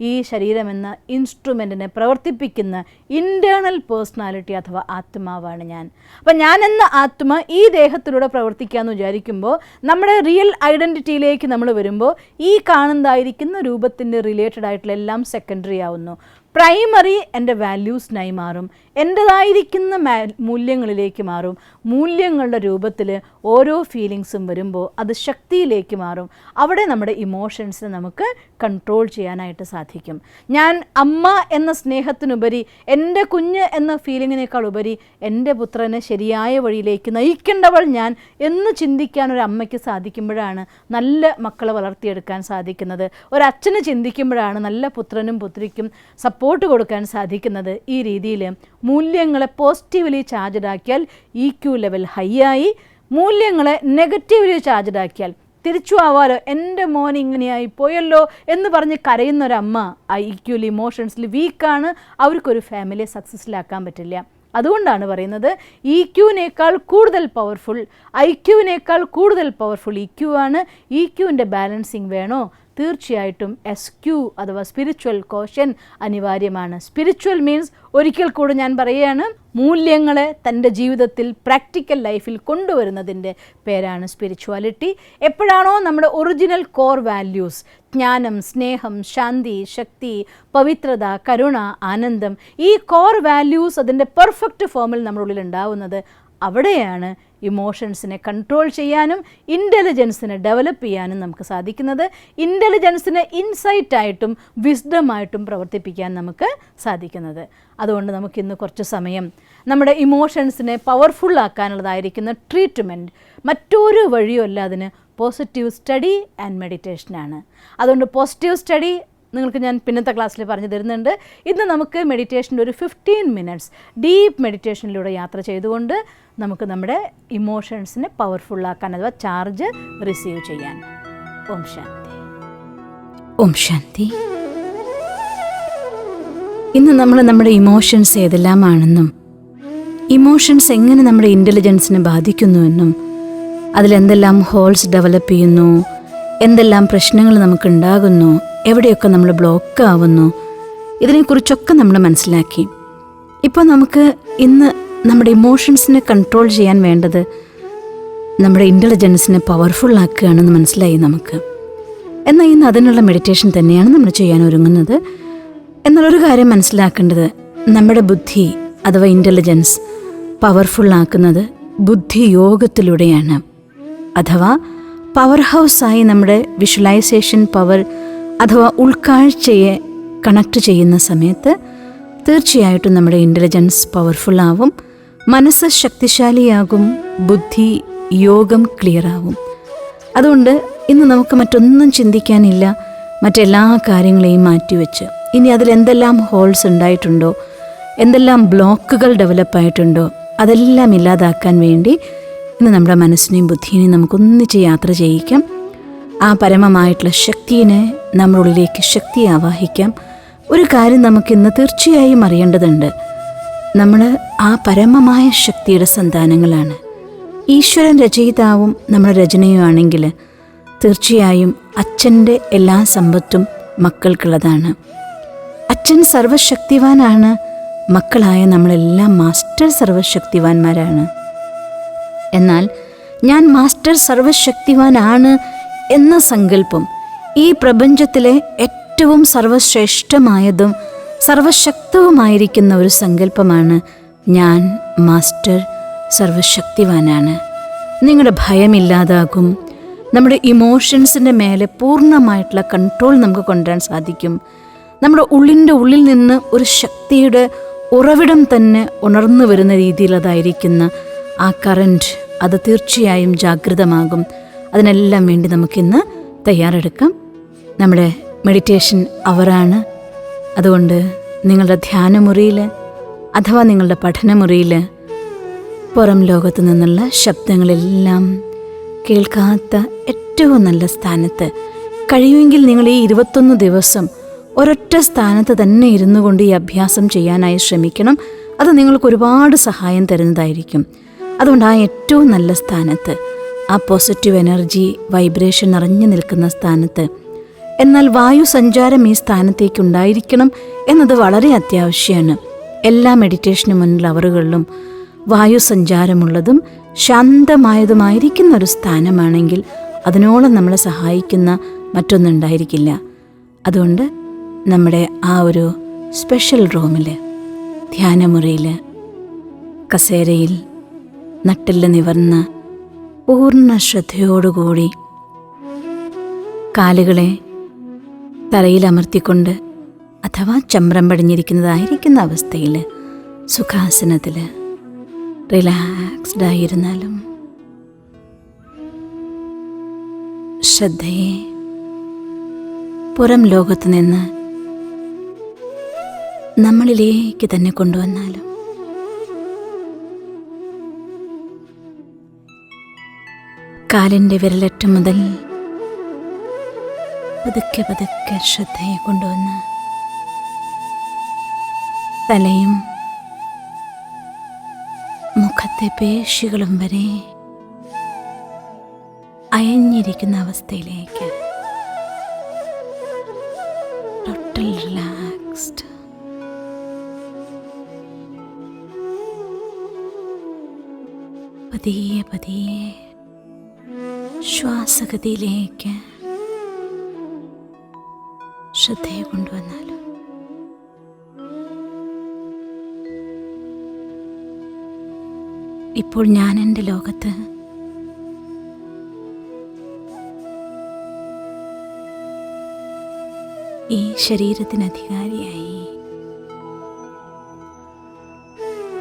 Speaker 1: ഈ ശരീരമെന്ന ഇൻസ്ട്രുമെൻറ്റിനെ പ്രവർത്തിപ്പിക്കുന്ന ഇൻറ്റേർണൽ പേഴ്സണാലിറ്റി അഥവാ ആത്മാവാണ് ഞാൻ. അപ്പം ഞാനെന്ന ആത്മ ഈ ദേഹത്തിലൂടെ പ്രവർത്തിക്കാമെന്ന് വിചാരിക്കുമ്പോൾ നമ്മുടെ റിയൽ ഐഡൻറ്റിറ്റിയിലേക്ക് നമ്മൾ വരുമ്പോൾ ഈ കാണുന്നതായിരിക്കുന്ന രൂപത്തിൻ്റെ റിലേറ്റഡ് ആയിട്ടുള്ള എല്ലാം സെക്കൻഡറി ആവുന്നു. പ്രൈമറി എൻ്റെ വാല്യൂസിനായി മാറും, എൻ്റെതായിരിക്കുന്ന മൂല്യങ്ങളിലേക്ക് മാറും. മൂല്യങ്ങളുടെ രൂപത്തിൽ ഓരോ ഫീലിങ്സും വരുമ്പോൾ അത് ശക്തിയിലേക്ക് മാറും. അവിടെ നമ്മുടെ ഇമോഷൻസിനെ നമുക്ക് കൺട്രോൾ ചെയ്യാനായിട്ട് സാധിക്കും. ഞാൻ അമ്മ എന്ന സ്നേഹത്തിനുപരി, എൻ്റെ കുഞ്ഞ് എന്ന ഫീലിങ്ങിനേക്കാൾ ഉപരി എൻ്റെ പുത്രനെ ശരിയായ വഴിയിലേക്ക് നയിക്കേണ്ടവൾ ഞാൻ എന്ന് ചിന്തിക്കാൻ ഒരു അമ്മയ്ക്ക് സാധിക്കുമ്പോഴാണ് നല്ല മക്കളെ വളർത്തിയെടുക്കാൻ സാധിക്കുന്നത്. ഒരച്ഛന് ചിന്തിക്കുമ്പോഴാണ് നല്ല പുത്രനും പുത്രിക്കും സപ്പോർട്ട് കൊടുക്കാൻ സാധിക്കുന്നത്. ഈ രീതിയിൽ മൂല്യങ്ങളെ പോസിറ്റീവ്ലി ചാർജ്ഡ് ആക്കിയാൽ EQ ലെവൽ ഹൈ ആയി, മൂല്യങ്ങളെ നെഗറ്റീവ്ലി ചാർജ്ഡ് ആക്കിയാൽ തിരിച്ചു ആവാലോ, എൻ്റെ മോൻ ഇങ്ങനെയായി പോയല്ലോ എന്ന് പറഞ്ഞ് കരയുന്നൊരമ്മ IQ ഇമോഷൻസിൽ വീക്കാണ്. അവർക്കൊരു ഫാമിലിയെ സക്സസ്സിലാക്കാൻ പറ്റില്ല. അതുകൊണ്ടാണ് പറയുന്നത് EQ-നേക്കാൾ കൂടുതൽ പവർഫുൾ, IQ-നേക്കാൾ കൂടുതൽ പവർഫുൾ EQ ആണ്. EQ-ൻ്റെ ബാലൻസിങ് വേണോ? തീർച്ചയായിട്ടും SQ അഥവാ സ്പിരിച്വൽ കോഷൻ അനിവാര്യമാണ്. സ്പിരിച്വൽ മീൻസ്, ഒരിക്കൽ കൂടെ ഞാൻ പറയുകയാണ്, മൂല്യങ്ങളെ തൻ്റെ ജീവിതത്തിൽ പ്രാക്ടിക്കൽ ലൈഫിൽ കൊണ്ടുവരുന്നതിൻ്റെ പേരാണ് സ്പിരിച്വാലിറ്റി. എപ്പോഴാണോ നമ്മുടെ ഒറിജിനൽ കോർ വാല്യൂസ്, ജ്ഞാനം, സ്നേഹം, ശാന്തി, ശക്തി, പവിത്രത, കരുണ, ആനന്ദം, ഈ കോർ വാല്യൂസ് അതിൻ്റെ പെർഫെക്റ്റ് ഫോമിൽ നമ്മുടെ ഉള്ളിൽ ഉണ്ടാവുന്നത്, അവിടെയാണ് ഇമോഷൻസിനെ കൺട്രോൾ ചെയ്യാനും ഇൻ്റലിജൻസിനെ ഡെവലപ്പ് ചെയ്യാനും നമുക്ക് സാധിക്കുന്നത്. ഇൻ്റലിജൻസിനെ ഇൻസൈറ്റായിട്ടും വിസ്ഡമായിട്ടും പ്രവർത്തിപ്പിക്കാൻ നമുക്ക് സാധിക്കുന്നത്. അതുകൊണ്ട് നമുക്കിന്ന് കുറച്ച് സമയം നമ്മുടെ ഇമോഷൻസിനെ പവർഫുള്ളാക്കാനുള്ളതായിരിക്കുന്ന ട്രീറ്റ്മെൻറ്റ് മറ്റൊരു വഴിയുമല്ല, അതിന് പോസിറ്റീവ് സ്റ്റഡി ആൻഡ് മെഡിറ്റേഷനാണ്. അതുകൊണ്ട് പോസിറ്റീവ് സ്റ്റഡി നിങ്ങൾക്ക് ഞാൻ പിന്നത്തെ ക്ലാസ്സിൽ പറഞ്ഞു തരുന്നുണ്ട്. ഇന്ന് നമുക്ക് മെഡിറ്റേഷൻ്റെ ഒരു 15 minutes ഡീപ്പ് മെഡിറ്റേഷനിലൂടെ യാത്ര ചെയ്തുകൊണ്ട് നമുക്ക് നമ്മുടെ ഇമോഷൻസിനെ പവർഫുള്ളാക്കാൻ അഥവാ ചാർജ് റിസീവ് ചെയ്യാൻ. ഓം ശാന്തി. ഓം ശാന്തി. ഇന്ന് നമ്മൾ നമ്മുടെ ഇമോഷൻസ് ഏതെല്ലാമാണെന്നും ഇമോഷൻസ് എങ്ങനെ നമ്മുടെ ഇൻ്റലിജൻസിനെ ബാധിക്കുന്നുവെന്നും അതിലെന്തെല്ലാം ഹോൾസ് ഡെവലപ്പ് ചെയ്യുന്നു, എന്തെല്ലാം പ്രശ്നങ്ങൾ നമുക്കുണ്ടാകുന്നു, എവിടെയൊക്കെ നമ്മൾ ബ്ലോക്ക് ആവുന്നു, ഇതിനെക്കുറിച്ചൊക്കെ നമ്മൾ മനസ്സിലാക്കി. ഇപ്പോൾ നമുക്ക് ഇന്ന് നമ്മുടെ ഇമോഷൻസിനെ കൺട്രോൾ ചെയ്യാൻ വേണ്ടത് നമ്മുടെ ഇൻ്റലിജൻസിനെ പവർഫുള്ളാക്കുകയാണെന്ന് മനസ്സിലായി നമുക്ക്. എന്നാൽ ഇന്ന് അതിനുള്ള മെഡിറ്റേഷൻ തന്നെയാണ് നമ്മൾ ചെയ്യാൻ ഒരുങ്ങുന്നത്. എന്നുള്ളൊരു കാര്യം മനസ്സിലാക്കേണ്ടത്, നമ്മുടെ ബുദ്ധി അഥവാ ഇൻ്റലിജൻസ് പവർഫുള്ളാക്കുന്നത് ബുദ്ധി യോഗത്തിലൂടെയാണ്. അഥവാ പവർ ഹൗസായി നമ്മുടെ വിഷ്വലൈസേഷൻ പവർ അഥവാ ഉൾക്കാഴ്ചയെ കണക്ട് ചെയ്യുന്ന സമയത്ത് തീർച്ചയായിട്ടും നമ്മുടെ ഇൻ്റലിജൻസ് പവർഫുള്ളാവും, മനസ്സ് ശക്തിശാലിയാകും, ബുദ്ധി യോഗം ക്ലിയറാവും. അതുകൊണ്ട് ഇന്ന് നമുക്ക് മറ്റൊന്നും ചിന്തിക്കാനില്ല, മറ്റെല്ലാ കാര്യങ്ങളെയും മാറ്റിവെച്ച് ഇനി അതിലെന്തെല്ലാം ഹോൾസ് ഉണ്ടായിട്ടുണ്ടോ, എന്തെല്ലാം ബ്ലോക്കുകൾ ഡെവലപ്പായിട്ടുണ്ടോ അതെല്ലാം ഇല്ലാതാക്കാൻ വേണ്ടി ഇന്ന് നമ്മുടെ മനസ്സിനെയും ബുദ്ധിയെയും നമുക്കൊന്നിച്ച് യാത്ര ചെയ്യിക്കാം. ആ പരമമായിട്ടുള്ള ശക്തിയെ നമ്മുടെ ഉള്ളിലേക്ക് ശക്തി ആവാഹിക്കാം. ഒരു കാര്യം നമുക്കിന്ന് തീർച്ചയായും അറിയേണ്ടതുണ്ട്. നമ്മൾ ആ പരമമായ ശക്തിയുടെ സന്താനങ്ങളാണ്. ഈശ്വരൻ രചയിതാവും നമ്മുടെ രചനയുമാണെങ്കിൽ തീർച്ചയായും അച്ഛൻ്റെ എല്ലാ സമ്പത്തും മക്കൾക്കുള്ളതാണ്. അച്ഛൻ സർവശക്തിവാനാണ്. മക്കളായ നമ്മളെല്ലാം മാസ്റ്റർ സർവശക്തിവാന്മാരാണ്. എന്നാൽ ഞാൻ മാസ്റ്റർ സർവശക്തിവാനാണ് എന്ന സങ്കല്പം ഈ പ്രപഞ്ചത്തിലെ ഏറ്റവും സർവശ്രേഷ്ഠമായതും സർവശക്തവുമായിരിക്കുന്ന ഒരു സങ്കല്പമാണ്. ഞാൻ മാസ്റ്റർ സർവശക്തിവാനാണ്. നിങ്ങളുടെ ഭയമില്ലാതാകും. നമ്മുടെ ഇമോഷൻസിൻ്റെ മേലെ പൂർണ്ണമായിട്ടുള്ള കൺട്രോൾ നമുക്ക് കൊണ്ടുവരാൻ സാധിക്കും. നമ്മുടെ ഉള്ളിൻ്റെ ഉള്ളിൽ നിന്ന് ഒരു ശക്തിയുടെ ഉറവിടം തന്നെ ഉണർന്നു വരുന്ന രീതിയിലതായിരിക്കുന്ന ആ കറൻറ്റ്, അത് തീർച്ചയായും ജാഗ്രതമാകും. അതിനെല്ലാം വേണ്ടി നമുക്കിന്ന് തയ്യാറെടുക്കാം. നമ്മുടെ മെഡിറ്റേഷൻ അവറാണ്. അതുകൊണ്ട് നിങ്ങളുടെ ധ്യാനമുറിയിൽ അഥവാ നിങ്ങളുടെ പഠനമുറിയിൽ പുറം ലോകത്തു നിന്നുള്ള ശബ്ദങ്ങളെല്ലാം കേൾക്കാത്ത ഏറ്റവും നല്ല സ്ഥാനത്ത്, കഴിയുമെങ്കിൽ നിങ്ങൾ ഈ 21 ദിവസം ഒരൊറ്റ സ്ഥാനത്ത് തന്നെ ഇരുന്നു കൊണ്ട് ഈ അഭ്യാസം ചെയ്യാനായി ശ്രമിക്കണം. അത് നിങ്ങൾക്ക് ഒരുപാട് സഹായം തരുന്നതായിരിക്കും. അതുകൊണ്ട് ആ ഏറ്റവും നല്ല സ്ഥാനത്ത്, ആ പോസിറ്റീവ് എനർജി വൈബ്രേഷൻ നിറഞ്ഞു നിൽക്കുന്ന സ്ഥാനത്ത്, എന്നാൽ വായു സഞ്ചാരം ഈ സ്ഥാനത്തേക്ക് ഉണ്ടായിരിക്കണം എന്നത് വളരെ അത്യാവശ്യമാണ്. എല്ലാ മെഡിറ്റേഷന് മുന്നിൽ അവറുകളിലും വായു സഞ്ചാരമുള്ളതും ശാന്തമായതുമായിരിക്കുന്ന ഒരു സ്ഥാനമാണെങ്കിൽ അതിനോളം നമ്മളെ സഹായിക്കുന്ന മറ്റൊന്നുണ്ടായിരിക്കില്ല. അതുകൊണ്ട് നമ്മുടെ ആ ഒരു സ്പെഷ്യൽ റൂമിൽ, ധ്യാനമുറിയിൽ, കസേരയിൽ നട്ടെല്ല് നിവർന്ന് പൂർണ്ണ ശ്രദ്ധയോടുകൂടി കാലുകളെ തറയിൽ അമർത്തിക്കൊണ്ട് അഥവാ ചമ്രം പടിഞ്ഞിരിക്കുന്നതായിരിക്കുന്ന അവസ്ഥയിൽ സുഖാസനത്തിൽ റിലാക്സ്ഡ് ആയിരുന്നാലും ശ്രദ്ധയെ പുറം ലോകത്ത് നിന്ന് നമ്മളിലേക്ക് തന്നെ കൊണ്ടുവന്നാലും കാലിൻ്റെ വിരലറ്റം മുതൽ പതുക്കെ പതുക്കെ ശ്രദ്ധയെ കൊണ്ടുവന്ന് തലയും മുഖത്തെ പേശികളും വരെ അയഞ്ഞിരിക്കുന്ന അവസ്ഥയിലേക്ക് ടോട്ടൽ റിലാക്സ്ഡ്. പതിയെ പതിയെ ശ്വാസഗതിയിലേക്ക് ശ്രദ്ധയെ കൊണ്ടുവന്നാലും ഇപ്പോൾ ഞാൻ എൻ്റെ ലോകത്ത് ഈ ശരീരത്തിന് അധികാരിയായി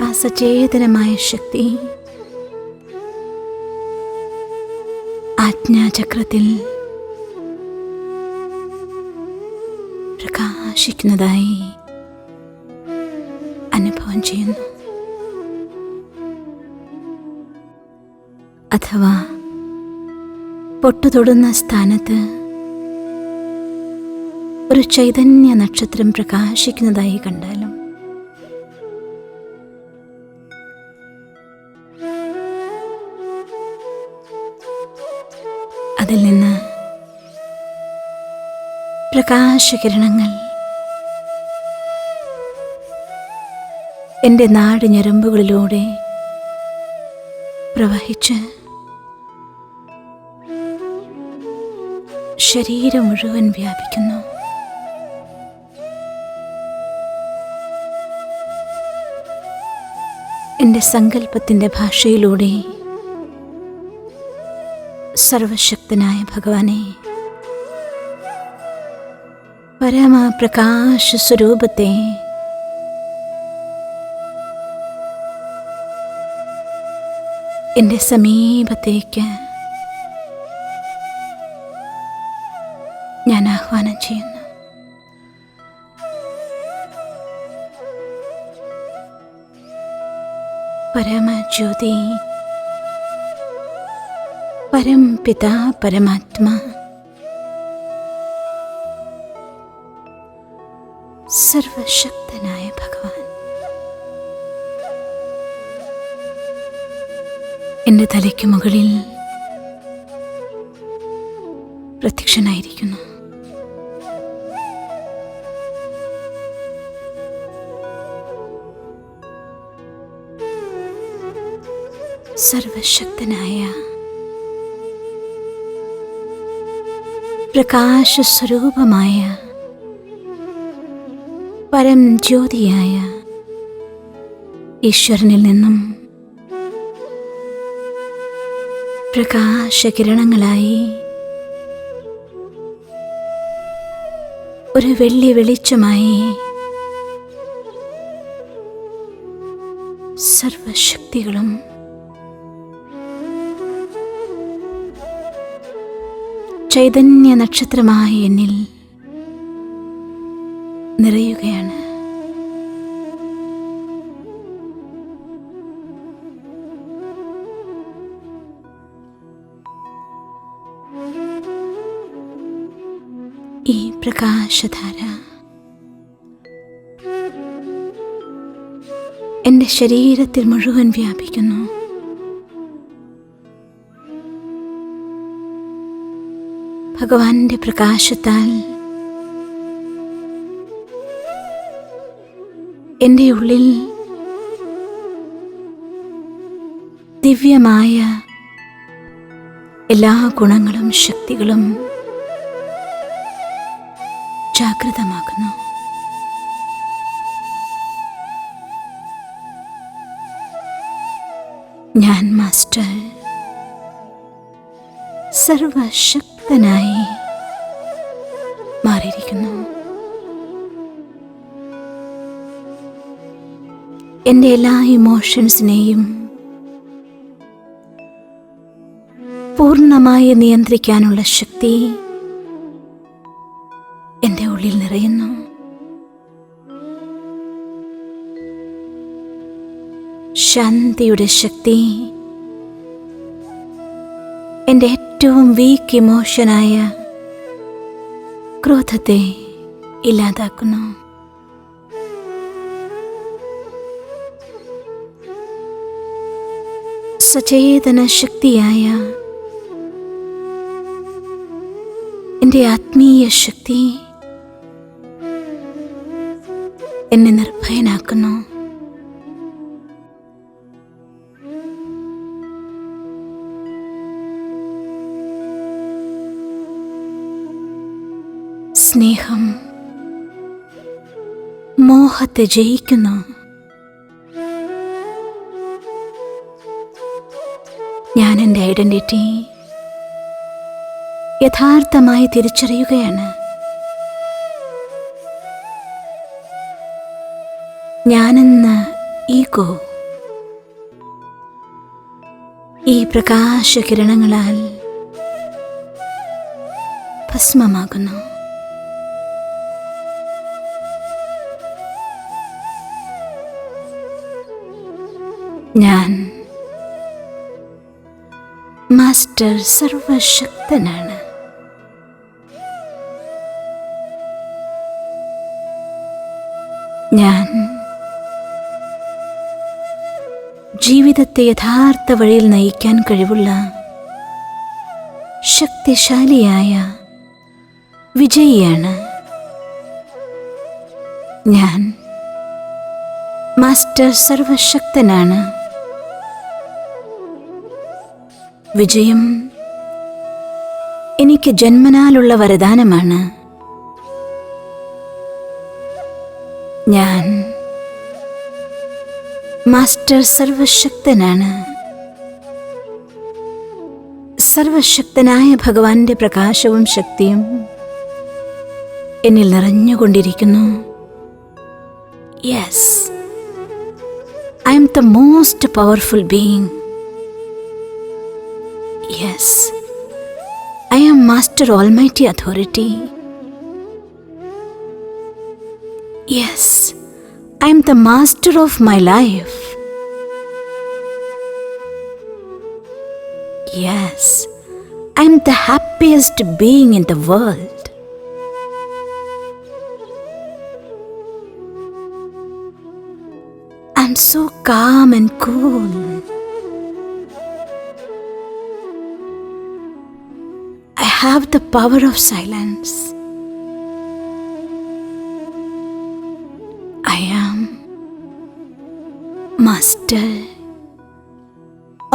Speaker 1: ആ സചേതനമായ ശക്തി ആജ്ഞാചക്രത്തിൽ പ്രകാശിക്കുന്നതായി അനുഭവം ചെയ്യുന്നു. അഥവാ പൊട്ടുതൊടുന്ന സ്ഥാനത്ത് ഒരു ചൈതന്യ നക്ഷത്രം പ്രകാശിക്കുന്നതായി കണ്ടാലും അതിൽ നിന്ന് പ്രകാശകിരണങ്ങൾ എൻ്റെ നാടിഞരമ്പുകളിലൂടെ പ്രവഹിച്ച് ശരീരം മുഴുവൻ വ്യാപിക്കുന്നു. എൻ്റെ സങ്കല്പത്തിൻ്റെ ഭാഷയിലൂടെ സർവശക്തനായ ഭഗവാനെ, പരമപ്രകാശ സ്വരൂപത്തെ എൻ്റെ സമീപത്തേക്ക് ഞാൻ ആഹ്വാനം ചെയ്യുന്നു. പരമജ്യോതി, പരംപിതാ പരമാത്മാ, സർവശക്തനായ ഭഗവാൻ എൻ്റെ തലയ്ക്ക് മുകളിൽ പ്രത്യക്ഷനായിരിക്കുന്നു. സർവശക്തനായ പ്രകാശസ്വരൂപമായ പരം ജ്യോതിയായ ഈശ്വരനിൽ നിന്നും പ്രകാശകിരണങ്ങളായി ഒരു വെള്ളി വെളിച്ചമായി സർവശക്തികളും ചൈതന്യ നക്ഷത്രമായ എന്നിൽ നിറയുകയാണ്. ഈ പ്രകാശധാര എൻ്റെ ശരീരത്തിൽ മുഴുവൻ വ്യാപിക്കുന്നു. ഭഗവാന്റെ പ്രകാശത്താൽ എൻ്റെ ഉള്ളിൽ ദിവ്യമായ എല്ലാ ഗുണങ്ങളും ശക്തികളും ജാഗൃതമാകുന്നു. ഞാൻ മാസ്റ്റർ സർവശക്തനായി മാറിയിരിക്കുന്നു. എൻ്റെ എല്ലാ ഇമോഷൻസിനെയും പൂർണ്ണമായി നിയന്ത്രിക്കാനുള്ള ശക്തി എൻ്റെ ഉള്ളിൽ നിറയുന്നു. ശാന്തിയുടെ ശക്തി എൻ്റെ ഏറ്റവും വീക്ക് ഇമോഷനായ ക്രോധത്തെ ഇല്ലാതാക്കുന്നു. സചേതന ശക്തിയായ എൻ്റെ ആത്മീയ ശക്തി എന്നെ നിർഭയനാക്കുന്നു. സ്നേഹം മോഹത്തെ ജയിക്കുന്നു. ഞാൻ എൻ്റെ ഐഡന്റിറ്റി യഥാർത്ഥമായി തിരിച്ചറിയുകയാണ്. ഞാനെന്ന ഈഗോ ഈ പ്രകാശകിരണങ്ങളാൽ ഭസ്മമാകുന്നു. ഞാൻ മാസ്റ്റർ സർവശക്തനാണ്. ഞാൻ ജീവിതത്തെ യഥാർത്ഥ വഴിയിൽ നയിക്കാൻ കഴിവുള്ള ശക്തിശാലിയായ വിജയിയാണ്. ഞാൻ മാസ്റ്റർ സർവശക്തനാണ്. വിജയം എനിക്ക് ജന്മനാലുള്ള വരദാനമാണ്. ഞാൻ മാസ്റ്റർ സർവശക്തനാണ്. സർവശക്തനായ ഭഗവാന്റെ പ്രകാശവും ശക്തിയും എന്നിൽ നിറഞ്ഞുകൊണ്ടിരിക്കുന്നു. Yes, I am the most powerful being. Yes, I am Master Almighty Authority. Yes, I am the master of my life. Yes, I am the happiest being in the world. am so calm and cool. I have the power of silence. I am Master,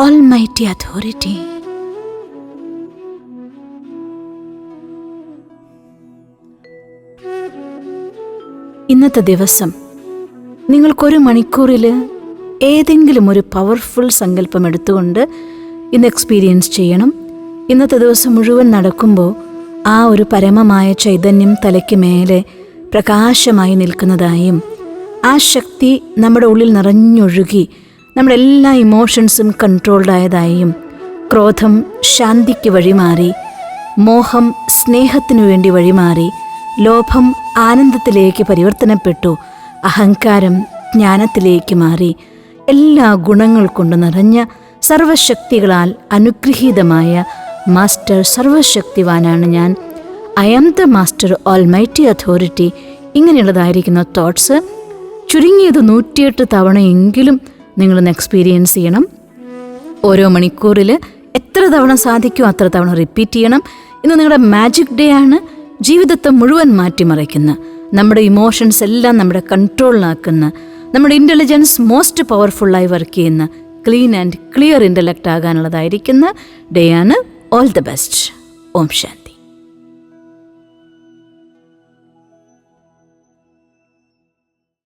Speaker 1: Almighty Authority. ഇന്നത്തെ ദിവസം നിങ്ങൾക്കൊരു മണിക്കൂറിൽ ഏതെങ്കിലും ഒരു powerful സങ്കല്പം എടുത്തുകൊണ്ട് ഇന്ന് experience ചെയ്യണം. ഇന്നത്തെ ദിവസം മുഴുവൻ നടക്കുമ്പോൾ ആ ഒരു പരമമായ ചൈതന്യം തലയ്ക്ക് മേലെ പ്രകാശമായി നിൽക്കുന്നതായും ആ ശക്തി നമ്മുടെ ഉള്ളിൽ നിറഞ്ഞൊഴുകി നമ്മുടെ എല്ലാ ഇമോഷൻസും കൺട്രോൾഡായതായും ക്രോധം ശാന്തിക്ക് വഴിമാറി, മോഹം സ്നേഹത്തിനു വേണ്ടി വഴിമാറി, ലോഭം ആനന്ദത്തിലേക്ക് പരിവർത്തനപ്പെട്ടു, അഹങ്കാരം ജ്ഞാനത്തിലേക്ക് മാറി, എല്ലാ ഗുണങ്ങൾ കൊണ്ട് നിറഞ്ഞ സർവശക്തികളാൽ അനുഗ്രഹീതമായ മാസ്റ്റർ സർവശക്തിവാനാണ് ഞാൻ. I am the master almighty authority. ഇങ്ങനെയുള്ളതായിരിക്കുന്ന തോട്ട്സ് ചുരുങ്ങിയത് 108 തവണയെങ്കിലും നിങ്ങളൊന്ന് എക്സ്പീരിയൻസ് ചെയ്യണം. ഓരോ മണിക്കൂറിൽ എത്ര തവണ സാധിക്കുമോ അത്ര തവണ റിപ്പീറ്റ് ചെയ്യണം. ഇന്ന് നിങ്ങളുടെ മാജിക് ഡേ ആണ്. ജീവിതത്തെ മുഴുവൻ മാറ്റിമറിക്കുന്ന, നമ്മുടെ ഇമോഷൻസ് എല്ലാം നമ്മുടെ കൺട്രോളിലാക്കുന്ന, നമ്മുടെ ഇൻ്റലിജൻസ് മോസ്റ്റ് പവർഫുള്ളായി വർക്ക് ചെയ്യുന്ന, ക്ലീൻ ആൻഡ് ക്ലിയർ ഇൻ്റലക്റ്റ് ആകാനുള്ളതായിരിക്കുന്ന ഡേ ആണ്. All the best. Om Shanti.